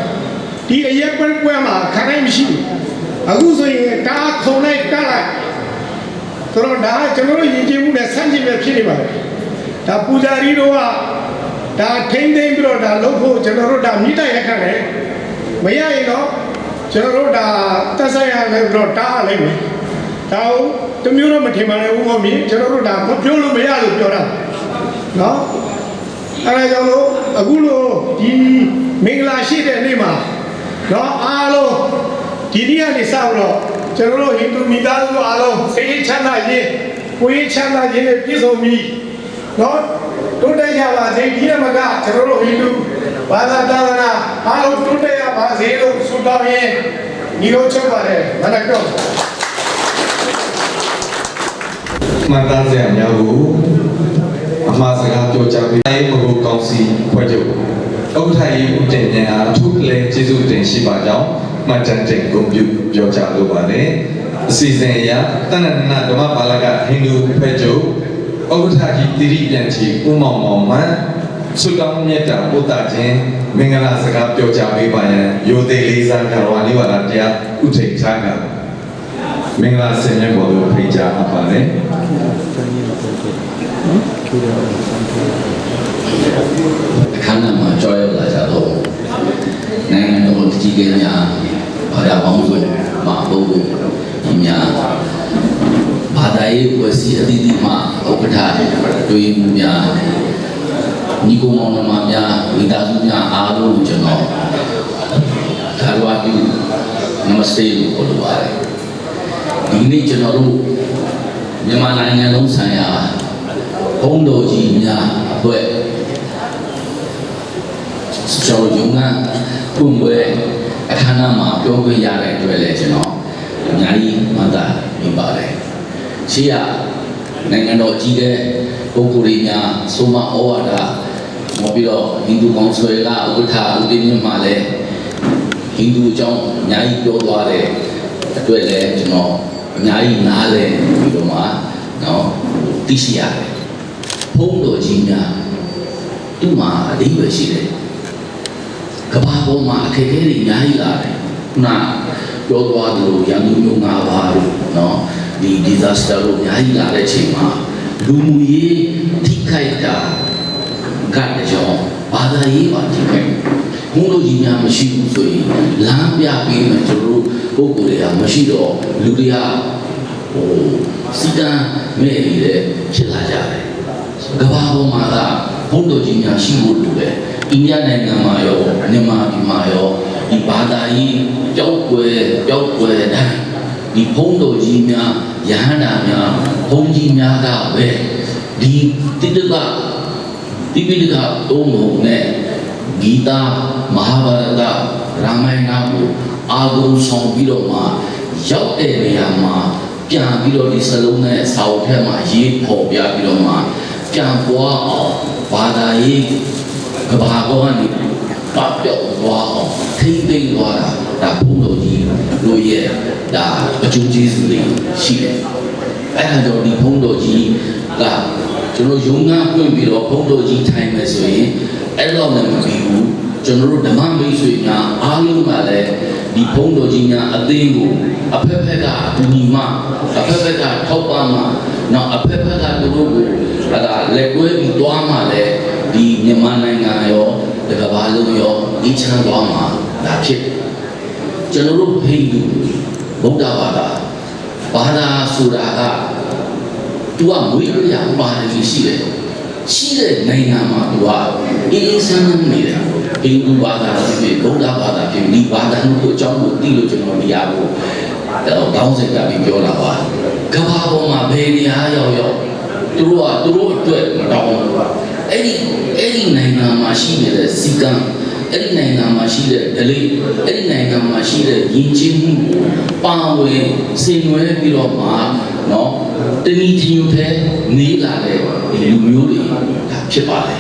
ဒီအရက်ပန်းပွဲမှာခဏမရှိဘူးအခုဆိုရင်တားခုံလိုက်ကလိုက်ဆိုတော့ဒါကျွန်တော်တို့ယဉ်ကျေးမှုနဲ့ဆန့်ကျင်ပဲဖြစ်နေပါတယ်ဒါပူဇာရီတို့ကဒါထိမ့်သိမ့်ပြီးတော့ဒါလုပ်ဖို့ကျွန်တော်တို့ဒါမိတိုက်ရက်ခတ်တယ်မရရင်တော့ကျွန်တော်တို့ဒါတက်ဆိုင်ရလည်းပြီးတော့တားလိုက်မယ်ဒါကိုတမျိုးတော့မထင်ပါနဲ့ဦးမောင်မြင့်ကျွန်တော်တို့ဒါမပြောလို့မရလို့ပြောတာနော်အဲ့ဒါကြောင့်လို့အခုလို့ဒီမင်္ဂလာရှိတဲ့နေ့မှာတော့အားလုံးဒီနေ့ကနေစတော့ကျွန်တော်တို့ဟိန္ဒူမိသားစုအားလုံးစိတ်ချမ်းသာခြင်းကိုယ်ချမ်းသာခြင်းနဲ့ပြည့်စုံပြီးတော့တိုးတက်ကြပါစေဒီနေ့ကကျွန်တော်တို့ဟိန္ဒူဘာသာတရားနာအားလုံးတိုးတက်ရပါစေလို့ဆုတောင်းရင်းဒီလိုချုပ်ပါတယ်မနက်ကောမှန်သားစရာများကိုအမှားစကားပြောကြပြီးတိုင်းမဟုတ်ကောင်းစီဖွဲ့ချုပ်ဥက္ကဋ္ဌရေးဦးတင်ဉာဏ်အားအထူးလည်းကျေးဇူးတင်ရှိပါကြောင်းမှတ်တမ်းတင်ဂုဏ်ပြုပြောကြားလိုပါတယ်အစီအစဉ်အရတဏ္ဍနာဓမ္မပါဠကဟိန္ဒူဖွဲ့ချုပ်ဥက္ကဋ္ဌကြီးတိရိပြန်ချီဦးမောင်မောင်မှဆုတောင်းမြတ်တာပို့တာခြင်းမင်္ဂလာစကားပြောကြားပေးပါရန်ရိုသေလေးစားကတော်ဝါလေးဝါဒတရားဥထိတ်ထားကမင်္ဂလာဆင်မြတ်ပေါ်သို့ဖိတ်ကြားအပ်ပါတယ်အခမ်းအနားမှာကြောက်ရောက်လာကြတော့နိုင်ငံတော်ကြီးကြီးများဘာသာပေါင်းစုံမှာပုဂ္ဂိုလ်ဒီများဘာသာရေးဝစီအသီးသီးမှာဥက္ကဋ္ဌတွေ့မှုများညီကောင်မောင်နှမများမိသားစုများအားလုံးကျွန်တော်သာဝတိနမစတေလို့ပြောလိုပါတယ်ဒီနေ့ကျွန်တော်တို့မြန်မာနိုင်ငံလုံးဆိုင်ရာဘုန်းတော်ကြီးများအတွက်ကျွန်တော်ယုံနာပုံပွဲအခမ်းအနားမှာပြောခွင့်ရတဲ့အတွက်လည်းကျွန်တော်အများကြီးမှတ်သားမိပါတယ်။ရှေ့ကနိုင်ငံတော်ကြီးတဲ့ပုဂ္ဂိုလ်တွေများဆိုမဩဝါဒမပြီးတော့ဟိန္ဒူကောင်ဆွေကဥက္ကဋ္ဌဦးတင်မြင့်မှလည်းဟိန္ဒူအကြောင်းအများကြီးပြောသွားတဲ့အတွက်လည်းကျွန်တော်အများကြီးနားလည်ပြီးတော့မှနော်သိရှိရတယ်။ဘုန်းတော်ကြီးများသူ့မှာအဓိပ္ပာယ်ရှိတယ်။ ကဘာပေါ်မှာအခက်အခဲတွေအများကြီးလာတယ်ခုနပြောသွားသလိုရန်သူမျိုး၅ပါးလို့နော်ဒီ disaster လို့အများကြီးလာတဲ့အချိန်မှာလူမှုရေးထိခိုက်တာကတကြောင်ဘာသာရေးပါထိခိုက်ဘုံလို့ကြီးများမရှိဘူးဆိုရင်လမ်းပြပေးမယ်ကျွန်တော်တို့ပုဂ္ဂိုလ်တွေကမရှိတော့လူတွေကစီကံမဲ့နေတဲ့ဖြစ်လာကြတယ်ကဘာပေါ်မှာကဘုံတော်ကြီးများရှိဖို့လိုတယ်အိန္ဒိယနိုင်ငံမှာရောမြန်မာပြည်မှာရောဒီဘာသာရေးကြောက်ွယ်တိုင်းဒီဘုံတော်ကြီးများယဟန္တာများဘုံကြီးများကပဲဒီတိတ္တကတိပိဋကသုံးပုံနဲ့ဂီတာမဟာဗာရတရာမိုင်းနာကိုအာဂုံဆောင်ပြီးတော့မှရောက်တဲ့နေရာမှာပြန်ပြီးတော့ဒီစလုံးနဲ့စာအုပ်ထဲမှာရေးဖော်ပြပြီးတော့မှပြန်ပွားအောင်ဘာသာရေးကဘာပေါ်ကနေပတ်ပြောက်သွားအောင်ထိမ့်သိမ့်သွားတာဒါဘုံတော်ကြီးတို့ရဲ့ဒါအကျိုးကျေးဇူးတွေရှိတယ်အဲ့ဒါကြောင့်ဒီဘုံတော်ကြီးကကျွန်တော်ယုံငါပွင့်ပြီးတော့ဘုံတော်ကြီးထိုင်မယ်ဆိုရင်အဲ့လောက်နဲ့မပြီးဘူးကျွန်တော်တို့ဓမ္မမိတ်ဆွေများအားလုံးကလည်းဒီဘုံတော်ကြီးများအသိကိုအဖက်ဖက်ကညီမအဖက်ဖက်ကထောက်ပံ့မှနောက်အဖက်ဖက်ကသူတို့ကိုလက်တွဲပြီးတွားမှလည်းဒီမြန်မာနိုင်ငံရောတကဘာလုံးရောဒီချမ်းသွားမှာဒါဖြစ်ကျွန်တော်တို့ဟိန္ဒူဗုဒ္ဓဘာသာဆိုတာကသူကမွေးရပါတယ်ရှိတယ်ရှိတဲ့နိုင်ငံမှာသူကအေးအေးဆန်းဆန်းနေတယ်ဟိန္ဒူဘာသာဖြစ်ဗုဒ္ဓဘာသာဖြစ်ဒီဘာသာကိုအကြောင်းကိုသိလို့ကျွန်တော်တရားကိုတောင်းစိတ်ကပြီးပြောလာပါကဘာပေါ်မှာဘယ်နေရာရောက်သူတို့အတွက်မတောင်းဘူးအဲ့ဒီနိုင်ငံမှာရှိနေတဲ့စီကံအဲ့ဒီနိုင်ငံမှာရှိတဲ့ဒလိအဲ့ဒီနိုင်ငံမှာရှိတဲ့ယဉ်ကျေးမှုပါဝင်စင်နွယ်ပြီးတော့မှနော်တဏီတညူထဲနေလာတဲ့လူမျိုးတွေဒါဖြစ်ပါလေ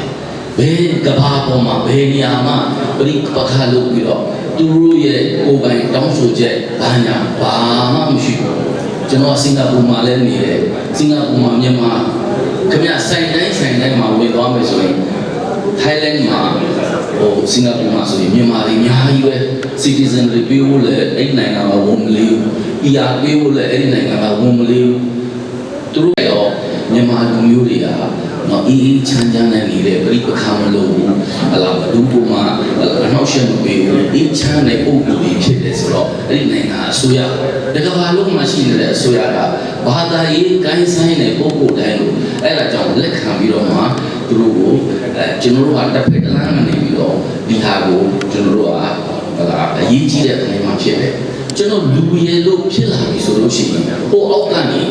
ဘယ်ကဘာပေါ်မှာဘယ်နေရာမှာပရိပခါလုပ်ပြီးတော့သူတို့ရဲ့ကိုယ်ပိုင်တောင်းဆိုချက်ဘာညာဘာမှမရှိဘူးကျွန်တော်စင်ကာပူမှာလည်းနေတယ်စင်ကာပူမှာမြန်မာခင်ဗျဆိုင်တိုင်းမှာဝင်သွားမယ်ဆိုရင် Thailand မှာစင်ကာပူမှာဆိုရင်မြန်မာတွေအများကြီးပဲ citizen တွေပြေးဖို့လည်းအဲ့နိုင်ငံကဝန်မလေးဘူး PR ပြေးဖို့လည်းအဲ့ဒီနိုင်ငံကဝန်မလေးဘူးသူတို့ရောမြန်မာလူမျိုးတွေကနော်အေးအေးချမ်းချမ်းနဲ့နေတဲ့ပြိပခါမလို့ဘူးဟလာဘဒူကမှအနောက်ရှမ်းမပေးဘူးအေးချမ်းတဲ့ပုံစံတွေဖြစ်တယ်ဆိုတော့အဲ့ဒီနိုင်ငံအစိုးရတကဘာလုံးမှာရှိနေတဲ့အစိုးရကဘာသာရေးကိုင်းဆိုင်တဲ့ပုံကိုယ်တိုင်းလို့အဲ့ဒါကြောင့်လက်ခံပြီးတော့မှသူတို့ကိုကျွန်တော်တို့ကတစ်ဖက်တစ်လမ်းမနေပြီးတော့ဒီဟာကိုကျွန်တော်တို့ကအရေးကြီးတဲ့အနေမှာဖြစ်တယ်ကျွန်တော်လူရည်လို့ဖြစ်လာပြီဆိုလို့ရှိရင်ဟိုအောက်ကနေ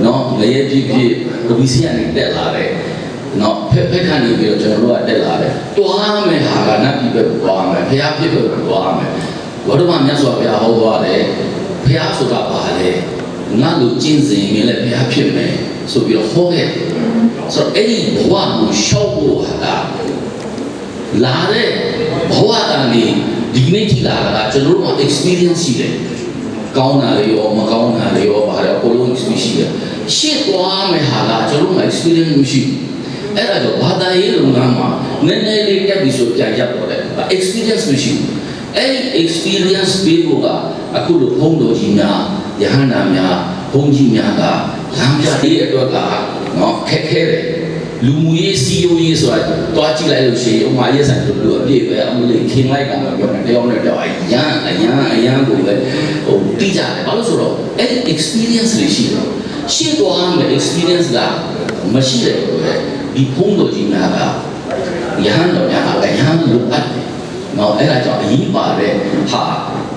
နော်ငရဲပြည့်ပီစီကနေတက်လာတယ်နော်ဖက်ကနေပြီးတော့ကျွန်တော်တို့ကတက်လာတယ်တွားမယ်ဟာကနတ်ပြည်ပဲတွားမယ်ဘုရားဖြစ်ပဲတွားမယ်ဘောဓမမြတ်စွာဘုရားဟောသွားတယ်ဘုရားဆိုတာပါလေငါတို့ကျင့်စဉ်မြင်လဲဘုရားဖြစ်မယ်ဆိုပြီးတော့ဟောခဲ့ဆိုတော့အဲ့ဒီဘဝကိုရှောက်ဖို့ဟာလာတဲ့ဘဝကနေဒီနေ့ထိလာတာကျွန်တော်တို့ experience ရှိတယ်ကောင်းတာတွေရောမကောင်းတာတွေရောပါတယ်အကုန်လုံး experience ရှိတယ်ရှစ်သွားမယ်ဟာကကျွန်တော်တို့ experience မရှိဘူးအဲ့ဒါတော့ဘာသာရေးလုပ်ငန်းမှာနည်းနည်းလေးတက်ပြီးဆိုပြန်ရပ်တော့တယ် experience မရှိဘူးအဲ့ experience ပေးဖို့ကအခုလိုဘုံတော်ကြီးများယဟန္တာများဘုံကြီးများကလမ်းပြတဲ့အတွက်ကနော်ခက်ခဲတယ်လူမှုရေးစီယိုရေးဆိုတာတွားကြည့်လိုက်လို့ရှိရင်ဥမာရက်ဆိုင်တို့လူအပြည့်ပဲအမလေးခင်းလိုက်တာပြောတယ်တယောက်နဲ့တယောက်အရန်ကိုပဲတိကျတယ်ဘာလို့ဆိုတော့အဲ့ဒီ experience တွေရှိတယ်ရှင်းသွားမယ် experience ကမရှိတယ်ဒီဘုံတော်ကြီးများကယဟန်တော်များကအရန်လိုအပ်တယ်နော်အဲ့ဒါကြောင့်အရေးပါတဲ့ဟာ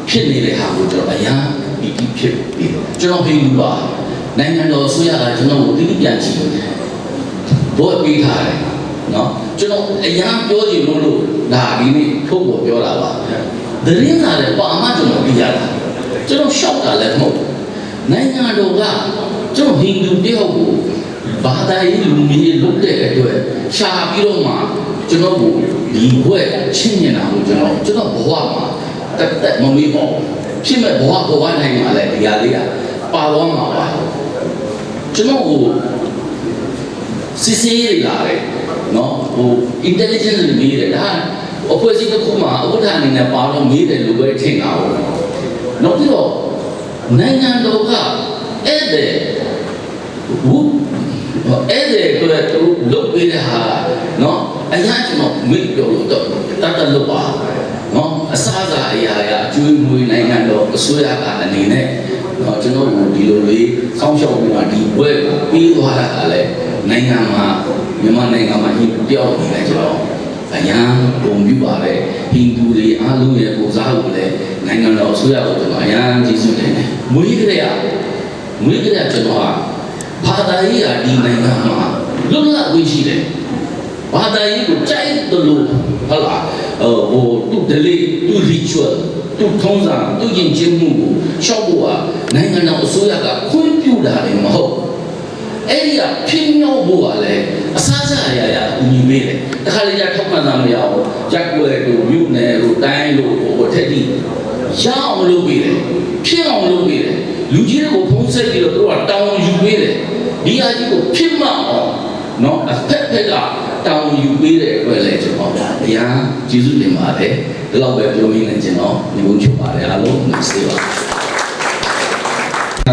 ဖြစ်နေတဲ့ဟာကိုကျွန်တော်အရန်ဒီဖြစ်ပြီးကျွန်တော်ဟိန္ဒူပါနိုင်ငံတော်ဆိုရတာကျွန်တော်ကိုတိတိကျကျဘောပေးထားတယ်နော်ကျွန်တော်အရန်ပြောချင်လို့ဒါဒီနေ့ထုတ်ပေါ်ပြောတာပါဒရင်လာတယ်ပါမှကျွန်တော်ပြရတာကျွန်တော်ရှောက်တာလည်းမဟုတ်နိုင်ငံတော်ကကျွန်တော်ဟိန္ဒူတယောက်ကိုဘာသာရေးလူမျိုးရေးလုပ်တဲ့အတွက်ရှာပြီးတော့မှကျွန်တော်ကိုဒီဘွဲ့ချင်းနေတာကိုကျွန်တော်ဘဝမှာတက်မမေးပါဘူးဖြစ်မဲ့ဘဝနိုင်မှာလည်းဒီဟာလေးကပါသွားမှာပါကျွန်တော်ကိုစစ်စေးလာတယ်နော်ဟို intelligence တွေနေတယ်ဒါအဖွဲ့အစည်းတစ်ခုမှာဥပဒေနဲ့ နဲ့ပါတော့မေးတယ်လို့ပဲထင်တာဟုတ်နောက်ပြီးတော့နိုင်ငံတော်ကအဲ့တဲ့ဘူးအဲ့တဲ့အတွက်သူလုတ်ပေးတဲ့ဟာနော်အရင်ကျွန်တော်မေ့ပြောလို့တော့တတ်တယ်လို့ပါနော်အစားအစာအရာအကျွေးမွေးနိုင်ငံတော်အစိုးရကအနေနဲ့နော်ကျွန်တော်တို့ဒီလိုလေးစောင့်ရှောက်ပြီးတော့ဒီဘွဲကိုပြီးသွားတာကလည်းနိုင်ငံမှာမြန်မာနိုင်ငံမှာဟိပြောင်းနေတယ်ကျွန်တော်အရန်ပုံပြပါတယ်ဟိန္ဒူတွေအားလုံးရဲ့ကိုစားကိုလည်းနိုင်ငံတော်အစိုးရကိုကျွန်တော်အရန်ကျေးဇူးတင်တယ်မွေးကြရကျွန်တော်ဟာဘာသာရေးကဒီနိုင်ငံမှာလွတ်လပ်ခွင့်ရှိတယ်ဘာသာရေးကိုကြိုက်တယ်လို့ဟုတ်လားသူဒလေးသူ ritual သူထုံးစံသူယဉ်ကျေးမှုကိုရှောက်ဖို့ကနိုင်ငံတော်အစိုးရကခွင့်ပြုတာလည်းမဟုတ်အဲ့ဒီကဖြစ်မြောက်ဖို့ကလည်းအစားအစာအရာအညီမေးတယ်တခါလေရထောက်မှန်တာမရဘူးရက်ွယ်တို့မြို့နယ်တို့တိုင်းတို့ဟိုထက်တိရအောင်လုပ်ပေးတယ်ဖြစ်အောင်လုပ်ပေးတယ်လူကြီးတွေကိုဖုံးဆက်ပြီးတော့သူကတောင်းယူပေးတယ်ဒီအကြီးကိုဖြစ်မှအောင်နော်အဖက်ဖက်ကတောင်းယူပေးတဲ့အတွက်လည်းကျွန်တော်အရာကျေးဇူးတင်ပါတယ်ဒီလောက်ပဲပြောရင်းနဲ့ကျွန်တော်ဒီဘုန်းချုပ်ပါတယ်အားလုံးမစေပါ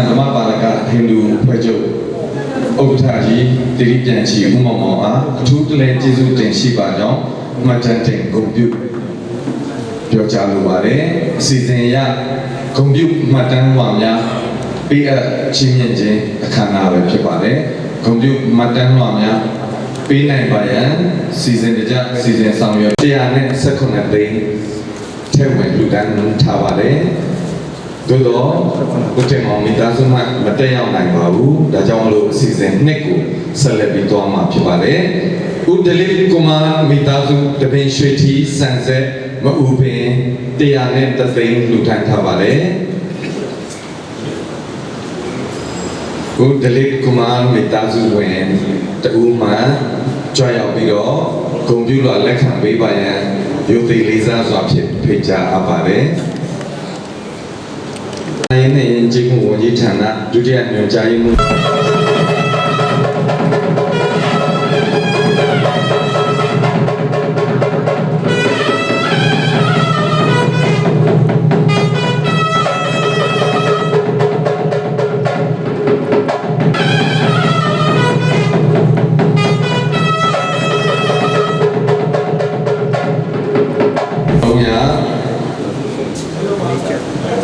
ဓမ္မပါဠကဟိန္ဒူဖွဲ့ချုပ်ဥက္ကဋ္ဌကြီးတိရိပြန်ချီဦးမောင်မောင်အားအထူးတလဲကျေးဇူးတင်ရှိပါကြောင်းမှတ်တမ်းတင်ဂုဏ်ပြုပြောကြားလိုပါတယ်အစီအစဉ်အရဂုဏ်ပြုမှတ်တမ်းမှာများပေးအပ်ချင်းမြင့်ခြင်းအခမ်းအနားပဲဖြစ်ပါတယ်ဂုဏ်ပြုမှတ်တမ်းမှာများပေးနိုင်ပါရန်စီစဉ်ကြစီစဉ်ဆောင်ရွက်119သိန်းထဲဝင်လူတန်းထားပါတယ်သို့တော့ဘုတင်မောင်မိသားစုမှမတက်ရောက်နိုင်ပါဘူးဒါကြောင့်မလို့အစီအစဉ်နှစ်ကိုဆက်လက်ပြီးသွားမှာဖြစ်ပါတယ်ဦးဒလီကုမာမိသားစုတပင်ရွှေထီစံဆက်မအူပင်100သိန်းလူထမ်းထားပါတယ်ဦးဒလီကုမာမိသားစုဝင်တူမှကြွရောက်ပြီးတော့ဂုဏ်ပြုလို့လက်ခံပေးပါရန်ရုပ်သိလေးစားစွာဖြင့်ဖိတ်ကြားအပ်ပါတယ်တိုင်းနဲ့ကျေးမှုဝန်ကြီးဌာနဒုတိယညွှန်ကြားရေးမှူး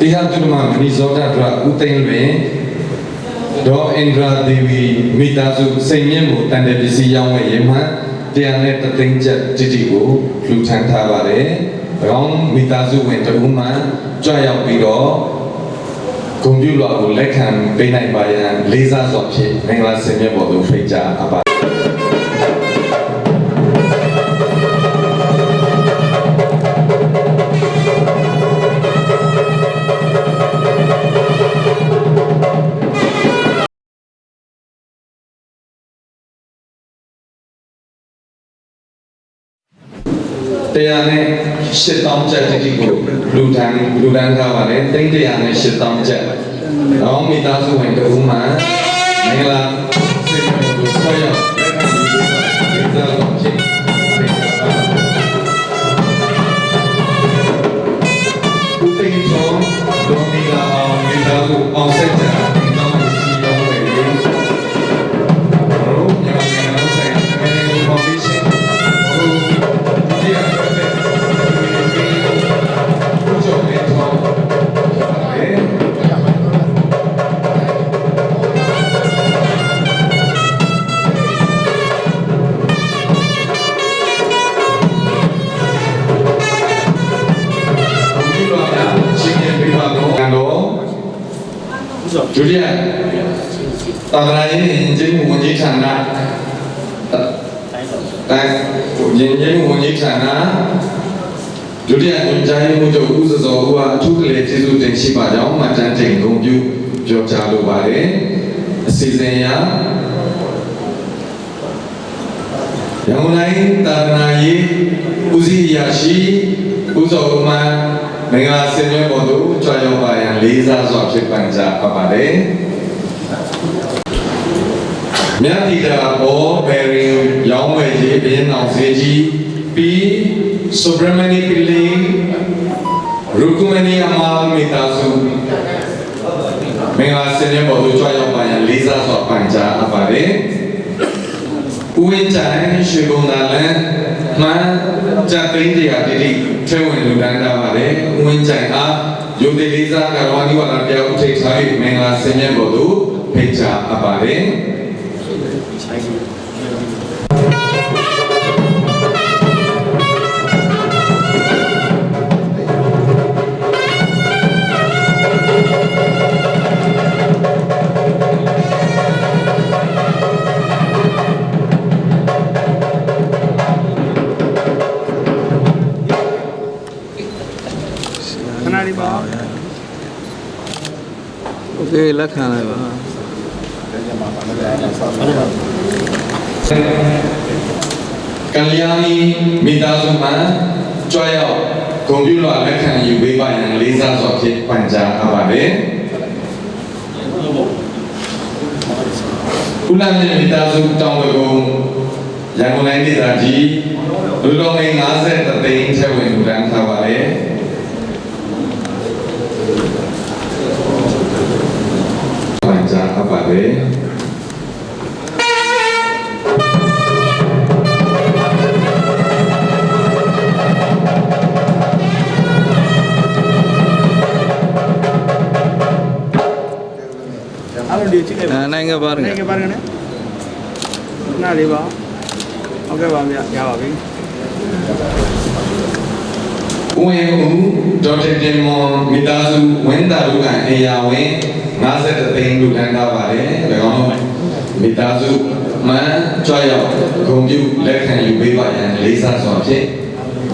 ဒီဟာတူမမနီဇောတာဒရာဦးသိန်းလွင်ဒေါ်အင်ဒရာဒေဝီမိသားစုစိန်မြင့်မှုတန်တဲ့ပစ္စည်းရောင်းဝယ်ရေးမှ100သိန်းကျပ်တိတိကိုလူထမ်းထားပါတယ်။၎င်းမိသားစုဝင်တူမှကြွရောက်ပြီးတော့ဂုဏ်ပြုလွှာကိုလက်ခံပေးနိုင်ပါရန်လေးစားစွာဖြင့်မင်္ဂလာစင်မြတ်ပေါ်သို့ဖိတ်ကြားအပ်ပါ108,000ကျပ်တိတိကိုလူထမ်းထားပါတယ်။308,000ကျပ်။နောက်မိသားစုဝင်တူမှမင်္ဂလာစင်မြတ်ကိုဆွဲရောက်လက်ခံပြီးဒေသတော်ဖြစ်ဦးသိန်းကျော်ဒေါ်မီလာအောင်မိသားစုအောင်ဆက်ကြဒီကောင်းစီရောင်းဝယ်ရေးရောမြန်မာနိုင်ငံဆိုင်ရာဖောင်ဒေးရှင်းဒီအပ်ဒုတိယသာသနာရေးနဲ့ယဉ်ကျေးမှုဝန်ကြီးဌာနတိုင်းယဉ်ကျေးမှုဝန်ကြီးဌာနဒုတိယညွှန်ကြားရေးမှူးချုပ်ဦးစောဦးကအထူးကလေးကျေးဇူးတင်ရှိပါကြောင်းမှတ်တမ်းတင်ဂုဏ်ပြုပြောကြားလိုပါတယ်အစီအစဉ်အရရန်ကုန်တိုင်းသာသနာရေးဦးစီးအရာရှိဦးစောဦးမှမင်္ဂလာစင်မြတ်ပေါ်သို့ကြွရောက်ပါရန်လေးစားစွာဖြင့်ပန်ကြားအပ်ပါတယ်မြတ်တီတာဘောဘယ်ရင်ရောင်းဝယ်ရေးဘင်းအောင်စေကြီးပြီး Subramani Pillai ကုမနီအမာမိသားစုမင်္ဂလာစင်ရပေါ်သို့ကြွရောက်ပါရန်လေးစားစွာပန်ကြားအပ်ပါတယ်ဦးဝင်းချိုင်ရွှေဘုံသာလန်မှန်ကြက်သိန်းတရားတိတိထဲဝင်လူတန်းတာပါတယ်ဦးဝင်းချိုင်အားယုံသေးလေးစားကရောနိဝရတရားဥထိတ်ထား၍မင်္ဂလာစင်ရပေါ်သို့ဖိတ်ကြားအပ်ပါတယ် โอเคလက်ခံလိုက်ပါ ကလျာဏီမိသားစုမှကြွရောက်ဂုဏ်ပြုလွှာလက်ခံယူပေးပါရန်လေးစားစွာဖြင့်ပန်ကြားအပ်ပါတယ်ဦးလမ်းမြင့်မိသားစုတောင်တကုံရန်ကုန်တိုင်းဒေသကြီးလူတော်ငယ်50သိန်းထဲဝင်လူတန်းထားပါတယ်ပန်ကြားအပ်ပါတယ် နိုင်ငံပါရနိုင်ငံပါရနဲ့နားလေးပါဟုတ်ကဲ့ပါဗျာရပါပြီ ဦးဝင်ဦးဒေါက်တာတင်မော်မိသားစုဝင်းတာလူကန်အေယာဝင်50သိန်းလူတန်းထားပါတယ်၎င်းမိသားစုမှန်ကြွရောက်ဂုဏ်ပြုလက်ခံယူပေးပါရန်လေးစားစွာဖြင့်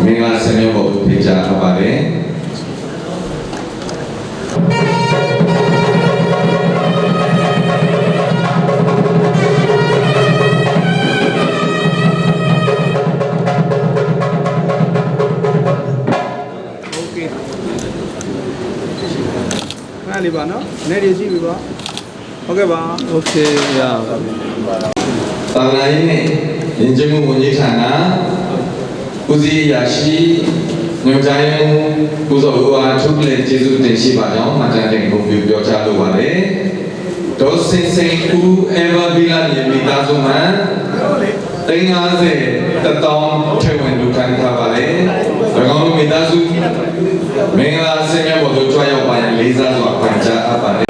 မင်္ဂလာဆင်မြေပေါ်သို့ဖိတ်ကြားအပ်ပါတယ် နားလေးပါနော်နေရရှိပြီပါဟုတ်ကဲ့ပါโอเคရပါပြီ သာသနာရေးနဲ့ယဉ်ကျေးမှုဝန်ကြီးဌာနဦးစီးအရာရှိညွှန်ကြားရေးမှူးဦးစောဦးအားထုတ်လက်ကျေးဇူးတင်ရှိပါကြောင်းမှတ်တမ်းတင်ဂုဏ်ပြုပြောကြားလိုပါတယ်ဒေါ်စင်စင်ဦးအေဗာဘီလာမြေမိသားစုမှ350တောင်းထဲဝင်လူခံထားပါတယ်၎င်းတို့မိသားစုမင်္ဂလာဆင်မြတ်ပေါ်သို့ကြွရောက်ပါရန်လေးစားစွာပန်ကြားအပ်ပါတယ်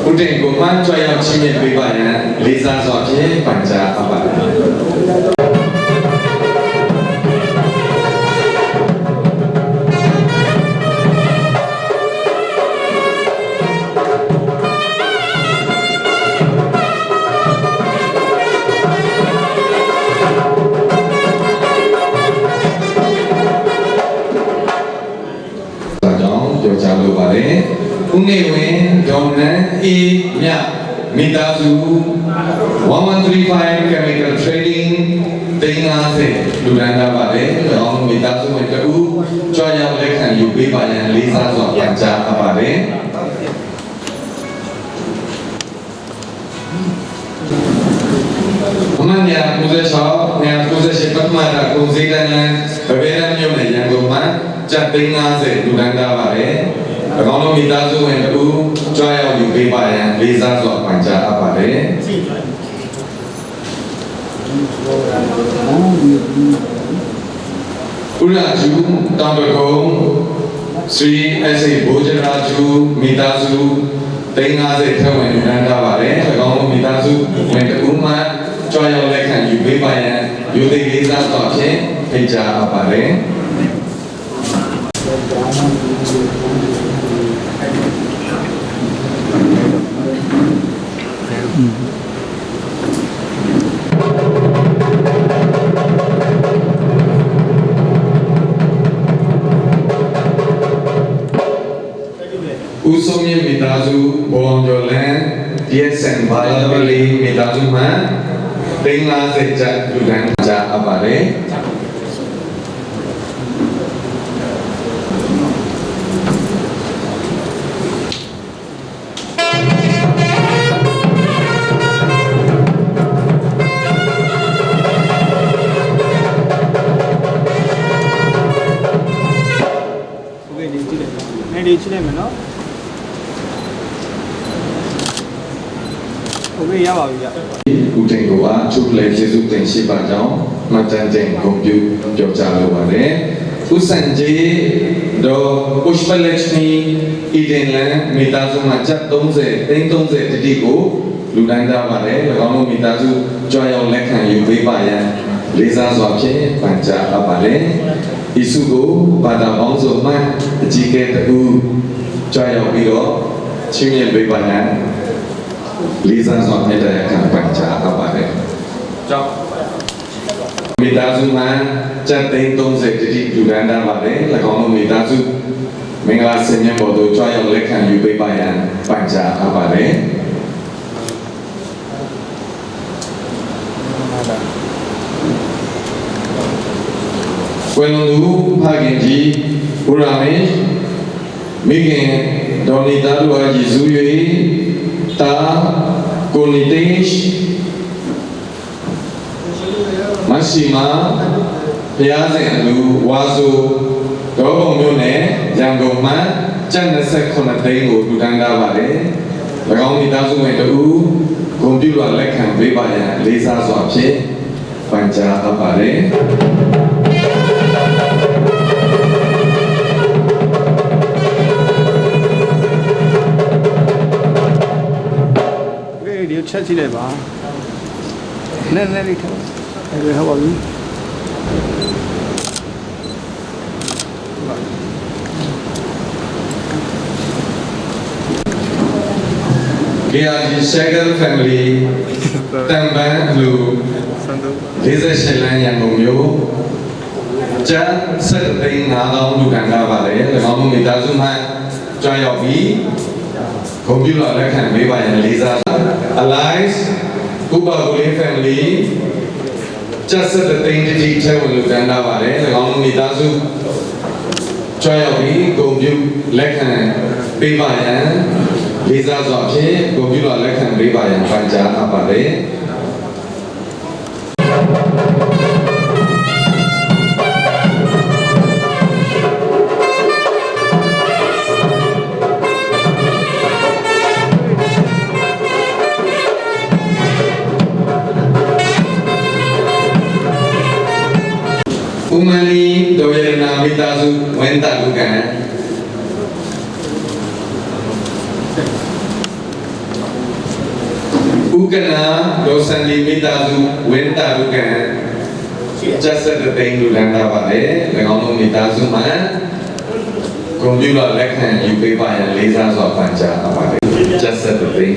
ဦးတင်ကိုမှကြွရောက်ချင်းမြတ်ပေးပါရန်လေးစားစွာဖြင့်ပန်ကြားအပ်ပါတယ်ပြောကြားလိုပါတယ်ဦးနေဝင်ဒေါ်နန်အေးမြမိသားစု1135 chemical trading 350လူဒန်းတာပါတယ်။ကျွန်တော်မိသားစုဝင်တူကြွားရောက်လက်ခံယူပေးပါရန်လေးစားစွာပန်ကြားအပ်ပါတယ်။အမှန်တရား96နေရာ98ပတ်မှတာကုန်စည်တန်းဗဘေရမျိုးနဲ့ရန်ကုန်မှာကျပ်350လူဒန်းတာပါတယ်။၎င်းတို့မိသားစုဝင်တူကြွားရောက်ယူပေးပါရန်လေးစားစွာပန်ကြားအပ်ပါတယ်။ဦးလာကျူတောင်ပကုံစရီအက်ဆေဘိုဂျရာကျူမိသားစု350ထက်ဝင်နန်းထားပါတယ်။၎င်းတို့မိသားစုဝင်တူမှကြွားရောက်လက်ခံယူပေးပါရန်ယူသိလေးစားစွာဖြင့်ဖိတ်ကြားအပ်ပါတယ်။ဦးဆုံးမြင့်မိသားစုဘောင်ကျော်လန် DSN ဘာလာပလီမိသားစုမှ350ကျပ်လူဒန်းကြားအပ်ပါတယ် နေလေးချင်းလိုက်မယ်နော်โอเคရပါပြီဗျ ဦးတင်ကိုပါချူလေကျေးဇူးတင်ရှိပါကြောင်းမှတ်တမ်းတင်ဂုဏ်ပြုပြောကြားလိုပါတယ်ဦးစံကြီးဒေါ်ပုရှပလက်ချမီအီဒင်လန်မိသားစုမှာချက်30သိန်း30တတိကိုလူတိုင်းသားပါတယ်၎င်းတို့မိသားစုကြွရောက်လက်ခံယူပေးပါရန်လေးစားစွာဖြင့်ပန်ကြားအပ်ပါတယ်ဤစုကိုဘာသာပေါင်းစုံမှအကြီးအကဲတူကြွရောက်ပြီးတော့ချီးမြှင့်ပေးပါရန်လေးစားစွာမြတ်တရားခံပန်ကြားအပ်ပါတယ်ကြောင့်မိသားစုမှာချက်သိန်း30တတိလူတိုင်းသားပါတယ်၎င်းတို့မိသားစုမင်္ဂလာစင်မြတ်ပေါ်သို့ကြွရောက်လက်ခံယူပေးပါရန်ပန်ကြားအပ်ပါတယ်ဝေလုံသူဖခင်ကြီးဘုရားမင်းမိခင်ဒေါ်နီတာလူအားယေရှု၍တာကိုနီတေးမရှိမာဘုရားရှင်အလူဝါဆိုဒေါဘုံမြို့နယ်ရန်ကုန်မှာကျပ်29သိန်းကိုလူတန်းထားပါတယ်၎င်းမိသားစုဝင်တူဂုဏ်ပြုလက်ခံပေးပါရန်လေးစားစွာဖြင့်ပန်ကြားအပ်ပါတယ်ဒီချက်ကြည့်လိုက်ပါနည်းနည်းလေးထားအဲ့ဒါဟုတ်ပါပြီKRG Shagal Family တန်ပန်းလူ48လမ်းရန်ကုန်မြို့ကျန်း7သိန်း5000လူခံရပါတယ်၎င်းတို့မိသားစုမှကြွရောက်ပြီးဂုဏ်ပြုလက်ခံပေးပါရန်လေးစား Alliance Ubaguli Family ကျန်း7သိန်းတတိထဲဝင်လူခံရပါတယ်၎င်းတို့မိသားစုကြွရောက်ပြီးဂုဏ်ပြုလက်ခံပေးပါရန်လေးစားစွာဖြင့်ဂုဏ်ပြုလက်ခံပေးပါရန်ပန်ကြားအပ်ပါတယ်ဦးမလီဒေါ်ရနာမိသားစုဝန်တာလူကန်ဦးကနာဒေါ်စန်လီမိသားစုဝန်တာလူကန်ကျက်ဆက်တဲ့တိန်လူလန်တာပါလေ၎င်းတို့မိသားစုမှာကွန်ပျူတာလက်ခံယူပေးပါရန်လေးစားစွာပန်ကြားအပ်ပါတယ်ကျက်ဆက်တဲ့တိန်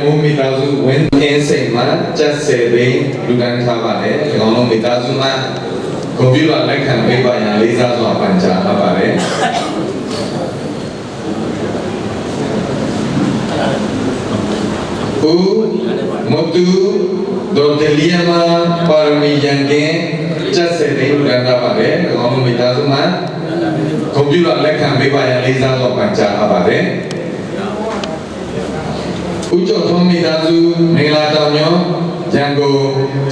မိုးမိသားစုဝင်အင်းစိန်မှာကျက်10သိန်းလူတန်းထားပါတယ်။၎င်းတို့မိသားစုမှာကွန်ပျူတာလက်ခံပေးပါရန်လေးစားစွာပန်ကြားအပ်ပါတယ်။ဦးမတူဒေါ်တယ်လီယာမာပါရမီယန်ကင်ကျက်10သိန်းလူတန်းထားပါတယ်။၎င်းတို့မိသားစုမှာကွန်ပျူတာလက်ခံပေးပါရန်လေးစားစွာပန်ကြားအပ်ပါတယ်။ဦးကျော်ထွန်းမိသားစုမင်္ဂလာတောင်ညွန်ရန်ကုန်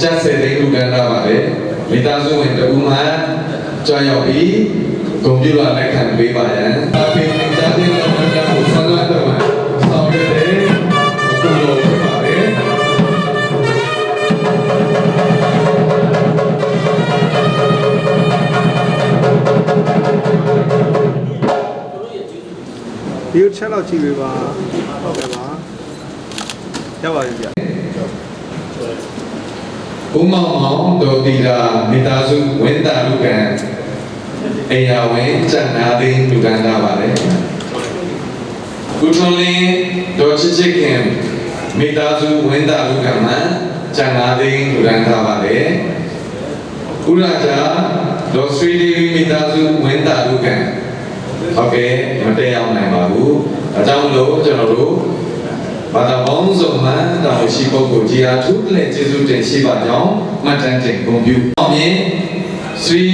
ကျက်10သိန်းလူတန်းထားပါတယ်မိသားစုဝင်တဦးမှကြွရောက်ပြီးကွန်ပျူတာလက်ခံပေးပါရန်အဖေနဲ့ကြားတဲ့လုပ်ငန်းကိုဆောင်ရွက်တော့မှာဆောင်ရွက်တဲ့အခုလိုဖြစ်ပါတယ်ဒီချက်တော့ကြည့်ပေးပါဟုတ်ကဲ့ပါရပါပြီဗျဦးမောင်မောင်ဒေါ်တီရာမိသားစုဝန်တာလူကန်အိယာဝင်ကျန်နာသိန်းလူကန်တာပါတယ်ဦးထွန်းလင်းဒေါ်ချစ်ချစ်ခင်မိသားစုဝန်တာလူကန်မှာကျန်နာသိန်းလူကန်တာပါတယ်ဦးရာဇာဒေါ်ဆွေဒေဝီမိသားစုဝန်တာလူကန်ဟုတ်ကဲ့မတည့်အောင်နိုင်ပါဘူးအကြောင်းလို့ကျွန်တော်တို့ဘာသာပေါင်းစုံမှတာဝန်ရှိပုဂ္ဂိုလ်ကြီးအားထူးလက်ကျေးဇူးတင်ရှိပါကြောင်းမှတ်တမ်းတင်ဂုဏ်ပြုအောင်မြင် Sri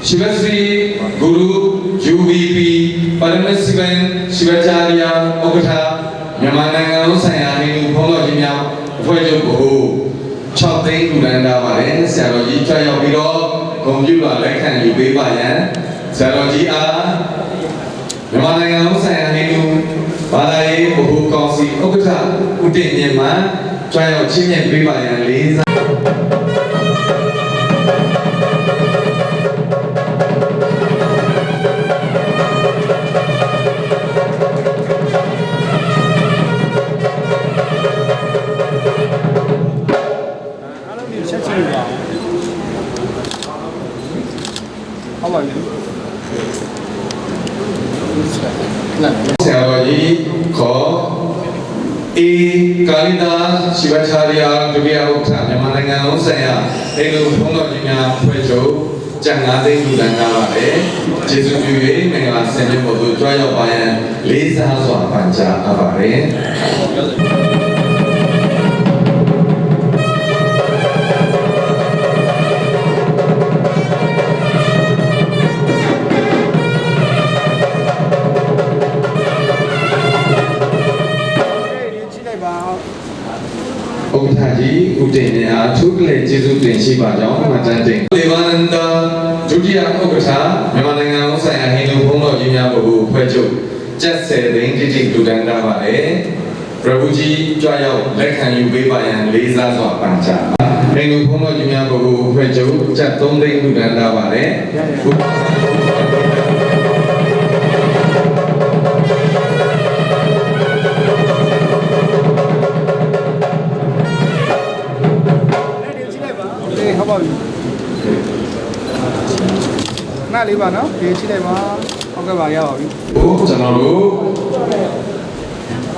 Shivasri Guru UVP Paramasivan Shivacharya Okata Yamananga Usaya Hindu Polo Jimya Vojo Bohu Chop Thing Udanda Varen Saroji Chaya Viro Computer Lekan Yubi Bayan Saroji A Yamananga Usaya Hindu Balai Bohu Kausi Okata Utin Yama Chaya Chimya Bibayan Liza Saroji Ko E Kalida Shivacharya Dubya Ukta Yamananga Usaya Hindu Polo Jimya Pwejo Jangade Udanga Vare Jesu Yuye Mengala Senye Bodu Chaya Bayan Liza Zwa Pancha Avare Oktaji Udenya Tukle Jesu Din Shiba Jong Matanting Devananda Judia Okata Yamananga Usaya Hindu Polo Jimya Bodu Pwejo Jesse Din Titi Udanga Vare Prabhuji Chaya Lekan Yubi Bayan Liza Zwa Pancha Hindu Polo Jimya Bodu Pwejo Jatom Din Udanga Vare Nãy lấy vào nó thì chỉ đây mà không cái vào rồi. Bố chẳng nào đủ.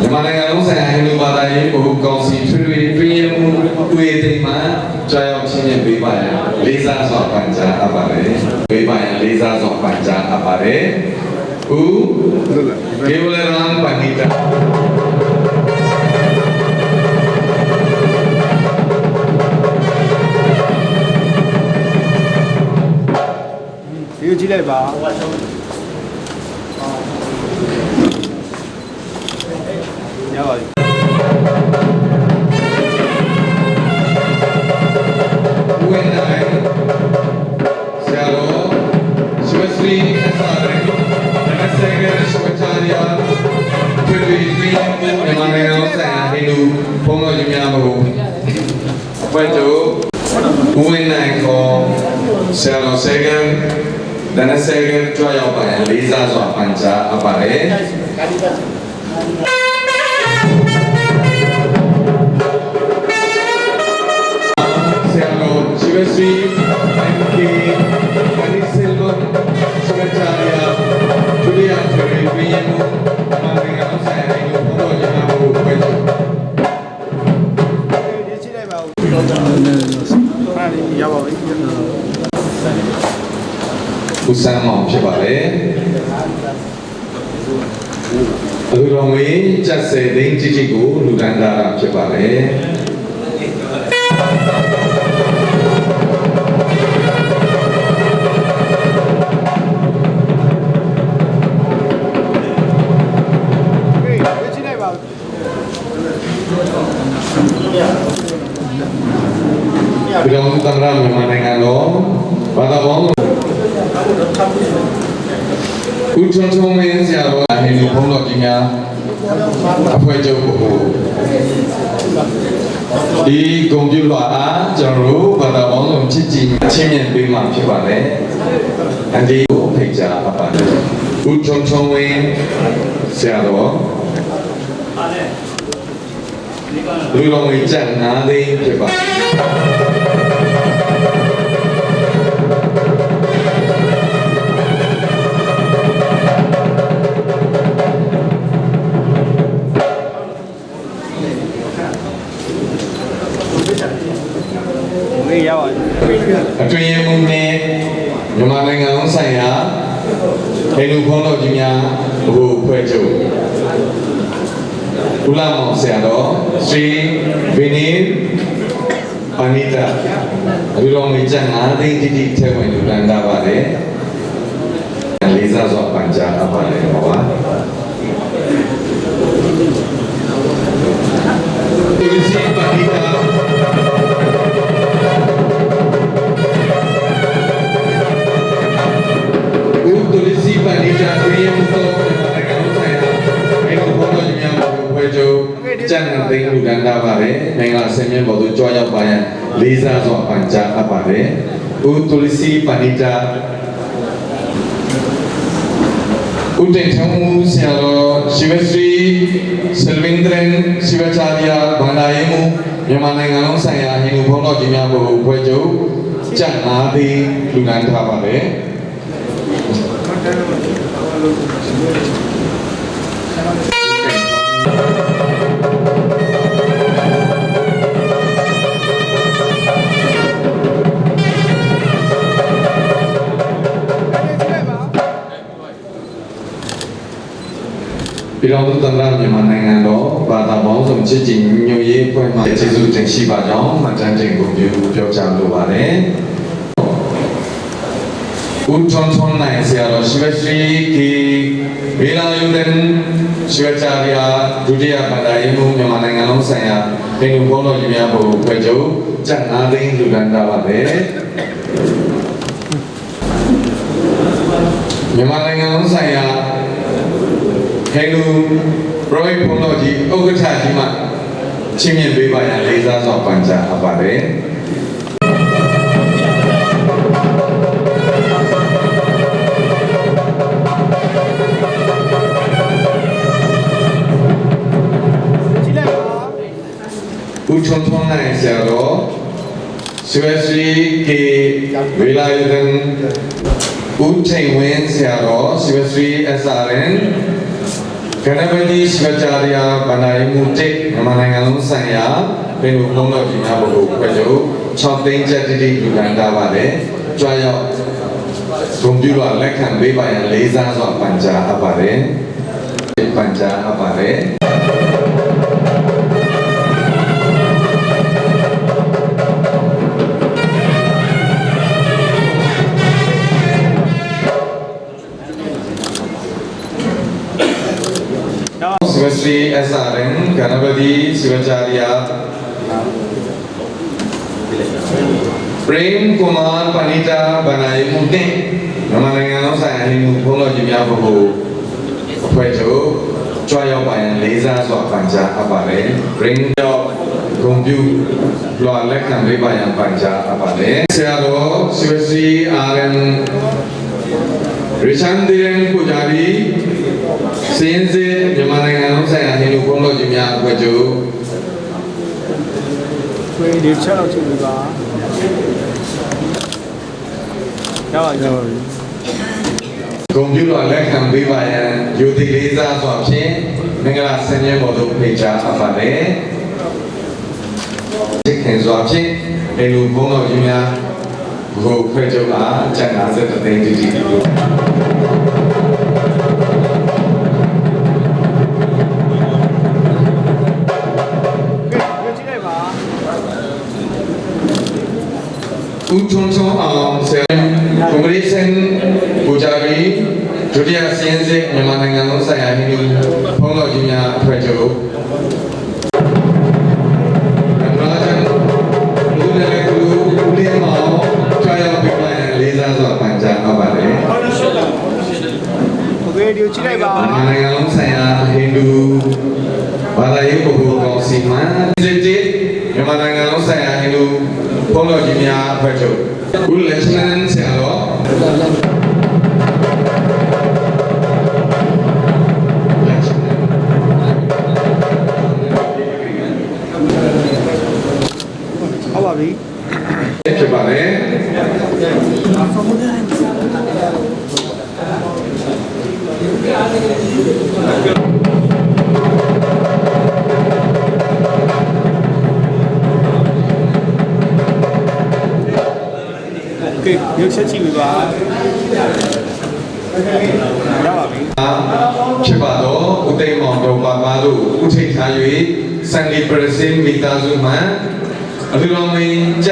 Yamananga Usaya Hindu Badai Bohu Kausi Tui Priyam Uye Tima Chaya Chimya Bibayan Liza Zwa Pancha Avare Bibayan Liza Zwa Pancha Avare Kevalaram Panita Điều chỉ đây vào. Nhớ rồi. Uenai Siaro Shivasri Asare Namasegar Shivacharya Tui Priyam Yamananga Usaya Hindu Polo Jimya Bohu Pwejo Uenai Ko Siaro Segar Danasegar Chaya Bayan Liza Zwa Pancha Avare Siaro Shivasri MK Maniselvam Shivacharya Julia Tui Priyam Yamananga Usaya Hindu Polo Jimya Bohu Pwejo Điều chỉ đây vào. Nãy đi vào rồi. Usama Pibare Urami Jase Din Titigu Ludandara Pibare Điều chỉ đây vào. Bidang Tangram Yamananga Lo Badabong Uchon Chomen Siaro Hindu Polo Jimya Pwejo Bohu Di Computer A Jaru Badabong Chichi Chimya Bima Pibare Andi Peja Abade Uchon Chomen Siaro Lulong Ijang Nadi Pibare Đi vào rồi. Tuy Mune Yamananga Usaya Hindu Polo Jimya Bohu Pwejo Ulama Siaro Sri Vinir Panita အခုတော့မေကျန်9သိန်းတိတိထဲဝင်လူလန်တာပါတယ်လေးစားစွာပန်ကြားအပ်ပါတယ်ဟောပါဒီစီပါတီတာဦးတူလီစီပါတီတာပြည်မှုတော့အကောင်ဆိုင်ရာအဲ့လိုဘောတော်ကြီးများဘွယ်ကျိုးကျန်တဲ့သိန်းလူလန်တာပါတယ်နိုင်ငံဆင်မြင့်ပေါ်သို့ကြွားရောက်ပါရန်လေးစားစွာပန်ကြားအပ်ပါတယ်ဦးတူလီစီပါတီတာဦးတင်ထုံးမှုဆရာတော်ရှိဝစရီဆယ်ဗင်ဒရန်ရှိဝချာရီယာဗန္ဒာယေမှုမြန်မာနိုင်ငံလုံးဆိုင်ရာဟိန္ဒူဘုန်းတော်ကြီးများကိုဖွဲ့ချုပ်ကျပ်9သိန်းလူနန်းထားပါတယ် ပြည်တော်သမ္မတမြန်မာနိုင်ငံတော်ဘာသာပေါင်းစုံချစ်ကြည်ညွတ်ရေးဖွဲ့မှကျေးဇူးတင်ရှိပါကြောင်းမှတ်တမ်းတင်ကိုပြောကြားလိုပါတယ်။ဦးထွန်းထွန်းနိုင်ဆရာတော်ရှိဝစရီကီဝေလာယုဒန်ရှိဝချာရီယာဒုတိယဗန္ဒာယေမှုမြန်မာနိုင်ငံလုံးဆိုင်ရာဟိန္ဒူဘုန်းတော်ကြီးများကိုဖွဲ့ချုပ်ကျပ်9သိန်းလူလန်းတာပါတယ်။မြန်မာနိုင်ငံလုံးဆိုင်ရာဟိန္ဒူပရိဘုန်းတော်ကြီးဥက္ကဋ္ဌကြီးမှချင်းမြင့်ပေးပါရန်လေးစားစွာပန်ကြားအပ်ပါတယ်ဦးထွန်းထွန်းနိုင်ဆရာတော်ဆွေစရီကေဝေလာယဒန်ဦးထိန်ဝင်းဆရာတော်ဆွေစရီ SRNကနဗတိစဝချာရီယာဗန္ဒာယေမှုတိမြန်မာနိုင်ငံလုံးဆိုင်ရာဟိန္ဒူဘုန်းတော်ကြီးများဘုရားဖွဲ့ချုပ်6သိန်းကျပ်တိတိလူကန္တာပါတယ်ကြွားရောက်ဂုဏ်ပြုတော်လက်ခံပေးပါရန်လေးစားစွာပန်ကြားအပ်ပါတယ်ပန်ကြားအပ်ပါတယ်ဆွေစရီ SRN ကနဗတိစဝချာရီယာပရင်ကုမာပဏိတာဗန္ဒာယေမှုတင်မြန်မာနိုင်ငံလုံးဆိုင်ရာဟိန္ဒူဘုန်းတော်ကြီးများဘုရားအဖွဲ့ချုပ်ကြွားရောက်ပါရန်လေးစားစွာပန်ကြားအပ်ပါတယ်ပရင်တော့ဂုဏ်ပြုလွှာလက်ခံပေးပါရန်ပန်ကြားအပ်ပါတယ်ဆရာတော်ဆွေစရီ RN ရချန်ဒီရန်ပူဇာရီစင်းစေမြန်မာနိုင်ငံလုံးဆိုင်ရာဟိန္ဒူဘုန်းတော်ကြီးများအဖွဲ့ချုပ်ခွေးလေးချက်တော့ချိန်ပြီပါရပါပြီဂုဏ်ပြုတော်လက်ခံပေးပါရန်ယူသည်လေးစားစွာဖြင့်မင်္ဂလာဆင်မြဲပေါ်သို့ဖိတ်ကြားအပ်ပါတယ်ဒီခင်စွာဖြင့်ဟိန္ဒူဘုန်းတော်ကြီးများဘုရားဖွဲ့ချုပ်အားကျန်50သိန်းတိတိလို့ဦးထွန်းထွန်းအောင်ဆရာကွန်ဂရက်ဆန်ပူဇာရီဒုတိယစင်းစစ်မြန်မာနိုင်ငံလုံးဆိုင်ရာဟိန္ဒူဘုန်းတော်ကြီးများအဖွဲ့ချုပ်ရာဇန်လူနယ်ကူဦးလေးမောင်ကြောက်ရောက်ပြပန်းလေးစားစွာပန်ကြားအပ်ပါတယ်โอเคဒီချိလိုက်ပါနိုင်ငံလုံးဆိုင်ရာဟိန္ဒူဘာသာရေးပုဂ္ဂိုလ်ကောင်စီမှစစ်တစ်မြန်မာနိုင်ငံလုံးဆိုင်ရာဟိန္ဒူဘုန်းတော်ကြီးများအဖွဲ့ချုပ်ဦးလက်ချနန်ဆရာတော်ဟုတ်ပါပြီဖြစ်ပါတယ်ကဲရုပ်ချက်ကြည့်ပြီပါရပါပြီဖြစ်ပါတော့ဦးသိမ်းမောင်တော်ပါပါလို့ဥထိတ်ထား၍စံလီပရစင်မိသားစုမှအလူတော်မင်းကြ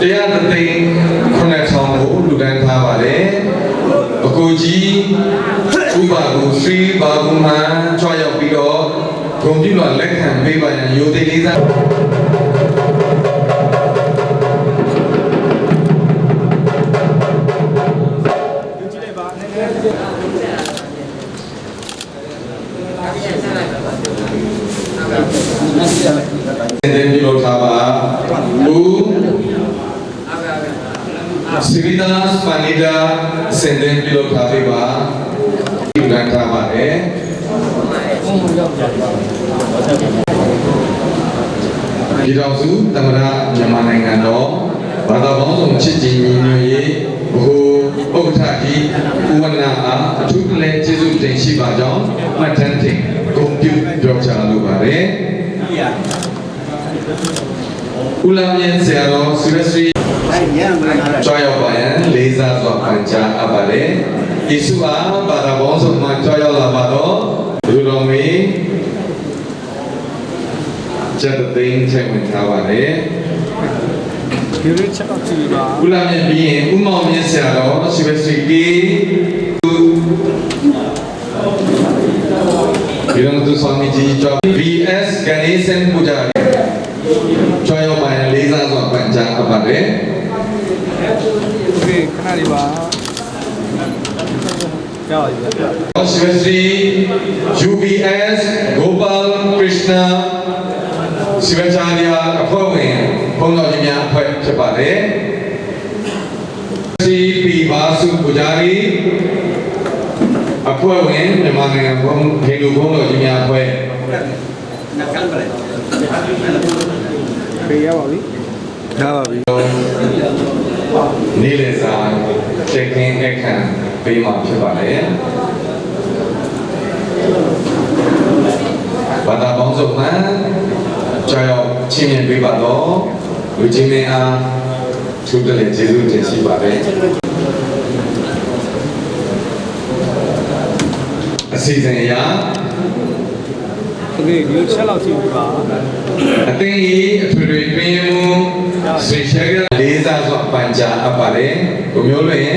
တရားသသိန်း9000ကိုလူတန်းထားပါတယ်အကိုကြီးဥပကူစရီဘာဂုမန်ကြွားရောက်ပြီးတော့ဂုဏ်ပြုတော်လက်ခံပေးပါရန်ရိုသေလေးစားတဲ့ဒီလိုထားပါဦးစီဗီဒါစပနီဒါစင်တဲ့ဒီလိုထားပေးပါဒီလန်ထားပါတယ်ဒီတော့စုသမရမြန်မာနိုင်ငံတော်ဘာသာပေါင်းစုံချစ်ကြည်ညီညွတ်ရေးဘဟုဥက္ကဋ္ဌကြီးဦးဝနာအားအထူးကလေးကျေးဇူးတင်ရှိပါကြောင်းမှတ်တမ်းတင်ဂုဏ်ပြုပြောကြားလိုပါတယ်ဦးလာမြင့်ဆရာတော်ဆွေဆွေကြွားရောက်ပါရန်လေးစားစွာပန်ကြားအပ်ပါတယ်ယေရှုအားဘာသာပေါင်းစုံမှာကြွားရောက်လာပါတော့လူတော်မီကျက်သိန်းချိန်ဝင်ထားပါတယ်ဒီလိုချက်တော့ကြည့်ပါ ဦးလာမြင့်ပြီးရင်ဦးမောင်မြင့်ဆရာတော်ဆွေဆွေကြီးဒီလိုသူဆောင်မကြီးကြွား BS ကနေစံပူကြကြွားရောက်ပါရန်လေးစားစွာပန်ကြားအပ်ပါတယ် โอเคခဏလေးပါကြောက်ရပါ Shivasri UBS Gopal Krishna Sivacharya အဖွဲ့ဝင်ဘုန်းတော်ကြီးများအဖွဲ့ဖြစ်ပါတယ်။ CP ဘာစုပူဇာရီအဖွဲ့ဝင်မြန်မာနိုင်ငံဘုန်းဟိန္ဒူဘုန်းတော်ကြီးများအဖွဲ့ ဖေးရပါပြီရပါပြီ နေ့လည်စာချက်ခင်းအခမ်းပေးမှာဖြစ်ပါတယ်ဘာသာပေါင်းစုံမှာကြောက်ရောက်ချင်းမြင်ပေးပါတော့လူချင်းမင်းအားသူတလည်းကျေးဇူးတင်ရှိပါတယ်အစီအစဉ်အရ โอเคဒီလိုချက်တော့ကြည့်ပါ အသိဤအထွေထွေတွင်မူဆွေရှက်ကလေးစားစွာပန်ကြားအပ်ပါတယ်ကိုမျိုးလွင်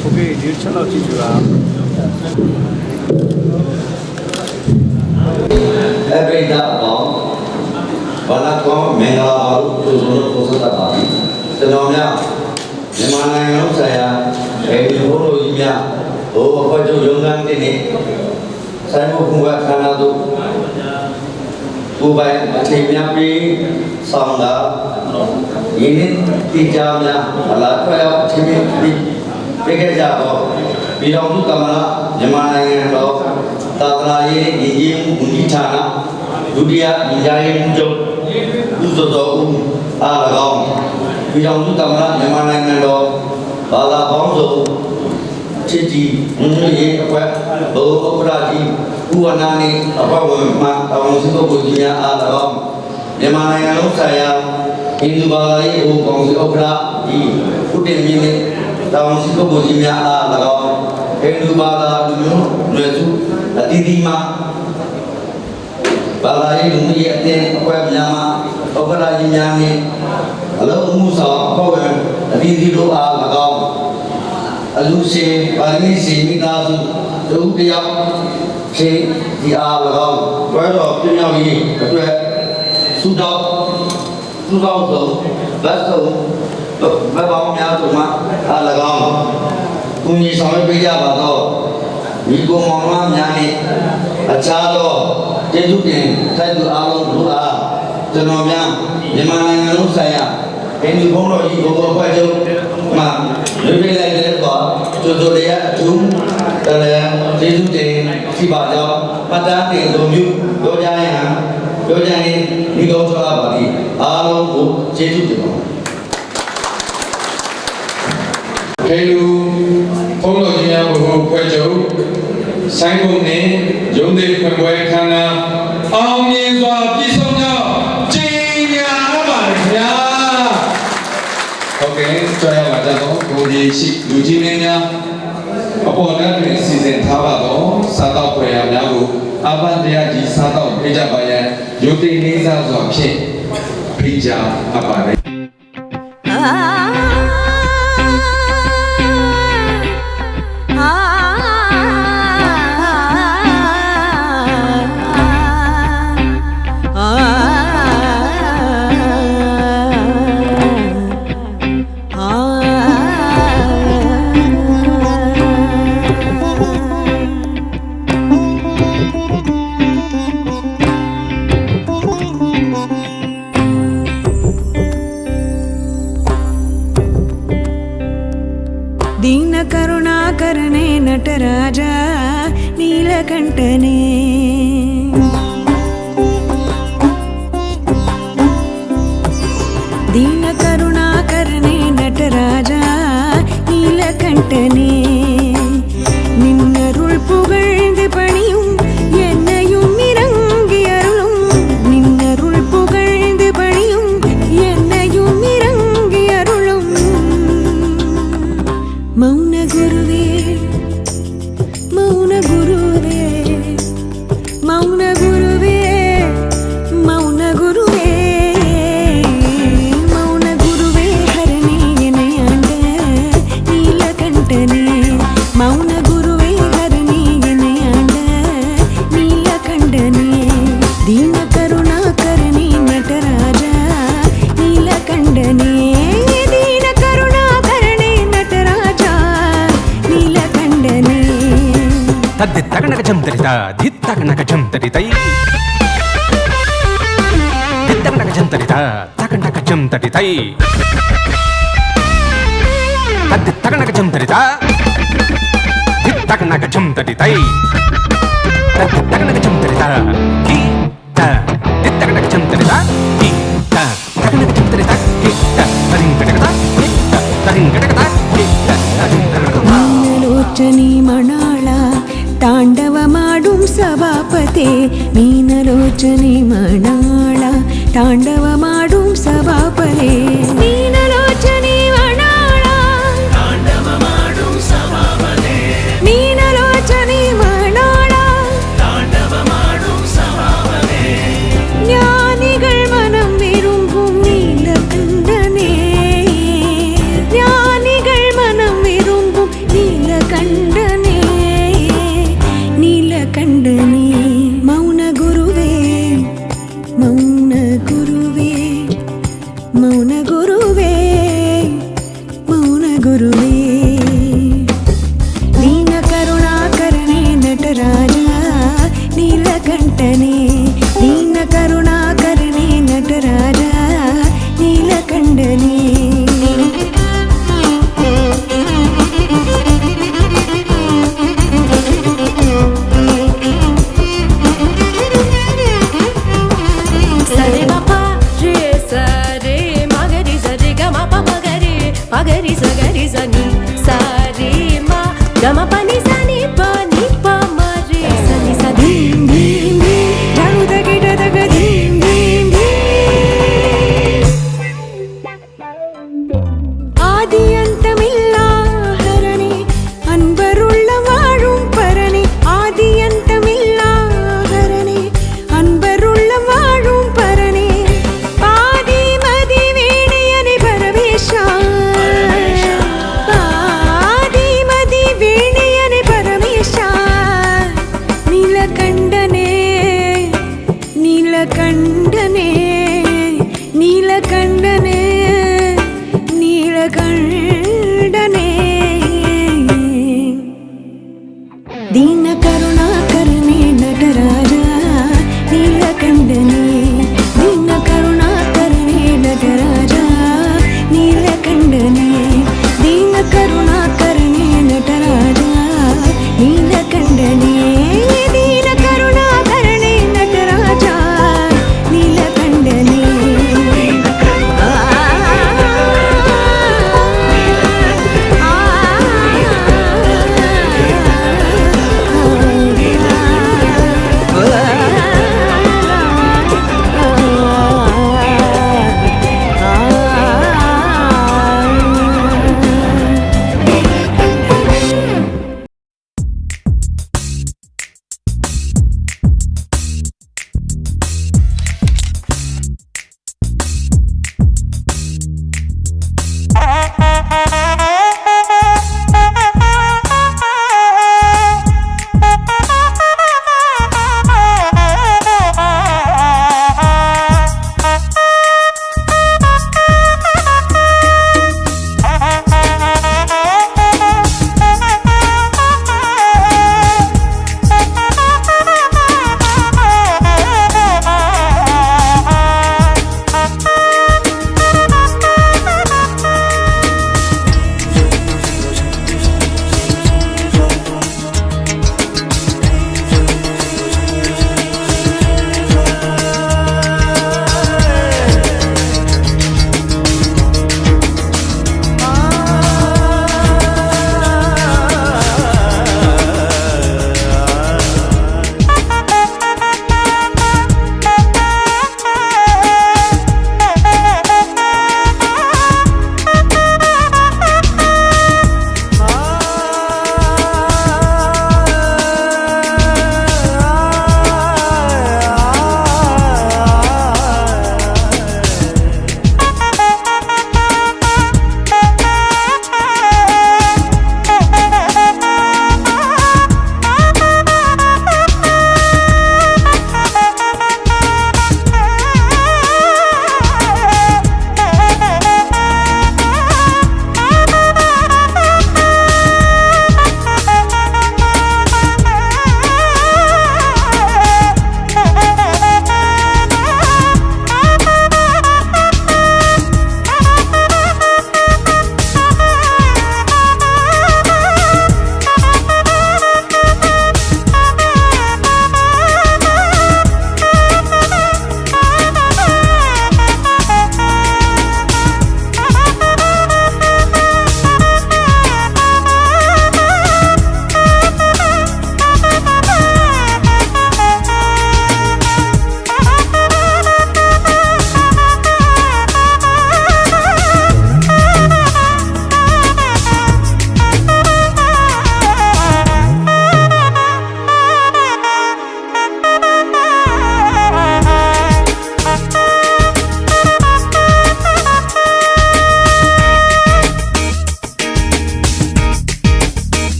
โอเคဒီလိုချက်တော့ကြည့်ပါ အပိဓာဘောဘာလာကောမင်္ဂလာပါလို့သူတို့ပို့ဆက်တာပါကျွန်တော်များမြန်မာနိုင်ငံလုံးဆိုင်ရာအဲဒီဘုလိုကြီးများဘိုးအဖွဲ့ချုပ်ရုံးခန်းတင်နေဆိုင်မှုခုဝခန္ဓာတို့ကိုယ်ပိုင်အချိန်များပြီးဆောင်တာယင်းနှစ်တိကျများအလားထွက်ရောက်အချိန်ပြီးပြေခဲ့ကြတော့ပြည်တော်စုကမ္ဘာမြန်မာနိုင်ငံတော်သာသနာရေးညီကြီးဦးကြီးဌာနဒုတိယညီကြားရေးမှူးချုပ်ဦးစောတော်ဦးအား၎င်းပြည်တော်စုကမ္ဘာမြန်မာနိုင်ငံတော်ဘာသာပေါင်းစုံချစ်ကြည်ညီညွတ်ရေးအဖွဲ့ဘုဥက္ကဋ္ဌကြီးဦးဝနာနေအဖွဲ့ဝင်မှတောင်စုပုဂ္ဂိုလ်ကြီးများအား၎င်းမြန်မာနိုင်ငံလုံးဆိုင်ရာဟိန္ဒူဘာသာရေးဘုကောင်စီဥက္ကဋ္ဌကြီးဦးတင်မြင့်နဲ့တောင်စုပုဂ္ဂိုလ်ကြီးများအား၎င်းဟိန္ဒူဘာသာလူမျိုးနွယ်စုအတိအသီးမှာဘာသာရေးလူမျိုးရေးအသင်းအဖွဲ့များမှာဥက္ကဋ္ဌကြီးများနဲ့အလုံးမှုဆောင်အဖွဲ့ဝင်အတိအသီးတို့အား၎င်းအလူရှင်ပါဠိရှင်မိသားစုတို့တယောက်ရှင်ဒီအား၎င်းဘွဲတော်ပြည့်မြောက်ရေးအတွက်ဆုတောင်းဆုံးဘတ်ဆုံးဘတ်ပေါင်းများတို့မှာအား၎င်းကုညီဆောင်ရွက်ပေးကြပါတော့ဒီကုမောင်မများနဲ့အခြားသောကျေးဇူးတင်ထိုက်သူအားလုံးတို့အားကျွန်တော်များမြန်မာနိုင်ငံလုံးဆိုင်ရာဟိန္ဒူဘုန်းတော်ကြီးဘုံအဖွဲ့ချုပ်မှာလွှဲပေးလိုက်တဲ့တော့ကျိုးတော်ရအထူးတလည်းကျေးဇူးတင်ရှိပါကြောင်းပတ်တန်းတင်လိုမျိုးပြောကြရင်ဒီကောင်းချောပါသည်အားလုံးကိုကျေးဇူးတင်ပါဟိန္ဒူဘုန်းတော်ကြီးများဘုဟုဖွဲ့ချုပ်ဆိုင်ဘုံနှင့်ရုံးသေးဖွင့်ပွဲခမ်းနားအောင်မြင်စွာပြည့်စုံကြောင်းကြေညာပါရခင်ဗျာဟုတ်ကဲ့ကြွားရပါကြတော့ကိုကြီးရှိလူကြီးမင်းများ ပေါ်တန်းတွင်စီစဉ်ထားပါသောစားတော့ဖွယ်ရာများကိုအဘတရားကြီးစားတော့ပေးကြပါရန်ယုတ်တိန်လေးစားစွာဖြင့်ဖိတ်ကြားအပ်ပါတယ်दीन करुणाकरणे नटराजा नीलकण्ठने दीन करुणाकरणे नटराजा नीलकण्ठने निन्नरुள் புகழ்ந்து பணியும் என்னையும் இறங்கி அருளும் நின்னருள் புகழ்ந்து பணியும் என்னையும் இறங்கி அருளும் மௌன குருவே மௌன குருவே மௌன குருவே மௌன குருவே மௌன குருவே ஹரணி என்னை ஆண்ட நீலகண்டனே மௌன குருவே ஹரணி என்னை ஆண்ட நீலகண்டனே தீன கருணாகரணி நடராஜா நீலகண்டனே दीन करुणाकरणे नटराजा नीलकण्ठने तद्दि तगनकजं तरिता धित्तगनकजं तरितै धित्तगनकजं तरिता तगनकजं तरितै तद्दि तगनकजं तरिता धित्तगनकजं तरितै तद्दि तगनकजं तरिता गीत धित्तगनकजं तरिता गीत तगनकजं तरिता गीत तरिंगटकता गीत तरिंगटकता गीत तरिंगटकता मीनलोचनी मणाळ ताण्डवमाडुं सभापते मीनलोचनी मणाळ ताण्डवमाडुं सभापते मीनलोचनी मणाळ ताण्डवमाडुं सभापते मीनलोचनी मणाळ ताण्डवमाडुं सभापते ज्ञानिകൾ മനം വിരുമ്പും നീലകണ്ഠനേ ജ്ഞാനികൾ മനം വിരുമ്പും നീലകണ്ഠനേ നീലകണ്ഠനേ മൗന ഗുരുവേ മൗന ഗുരുവേ മൗന ഗുരുവേ മൗന ഗുരുവേ दीन करुणाकरणे नटराजा नीलकण्ठने दीन करुणाकरणे नटराजा नीलकण्ठने सरे बापा रे सरे मगरी सरे गमा पापा गरे पगरी सगरी सनी सरे मा गमा pani sani pani pa mare sani sa dim dim dim जाऊ दगिड दग धीम धीम धीम आदि अंतमिल्ला हरणे अன்பருள்ள வாழும் பரனே ஆதி அந்தமில்லா ஹரனே அன்பருள்ள வாழும் பரனே பாதி மதி வீணையனை பரமேஷா பாதி மதி வீணையனை பரமேஷா நீலகண்டனே நீலகண்டனே நீலகண்டனே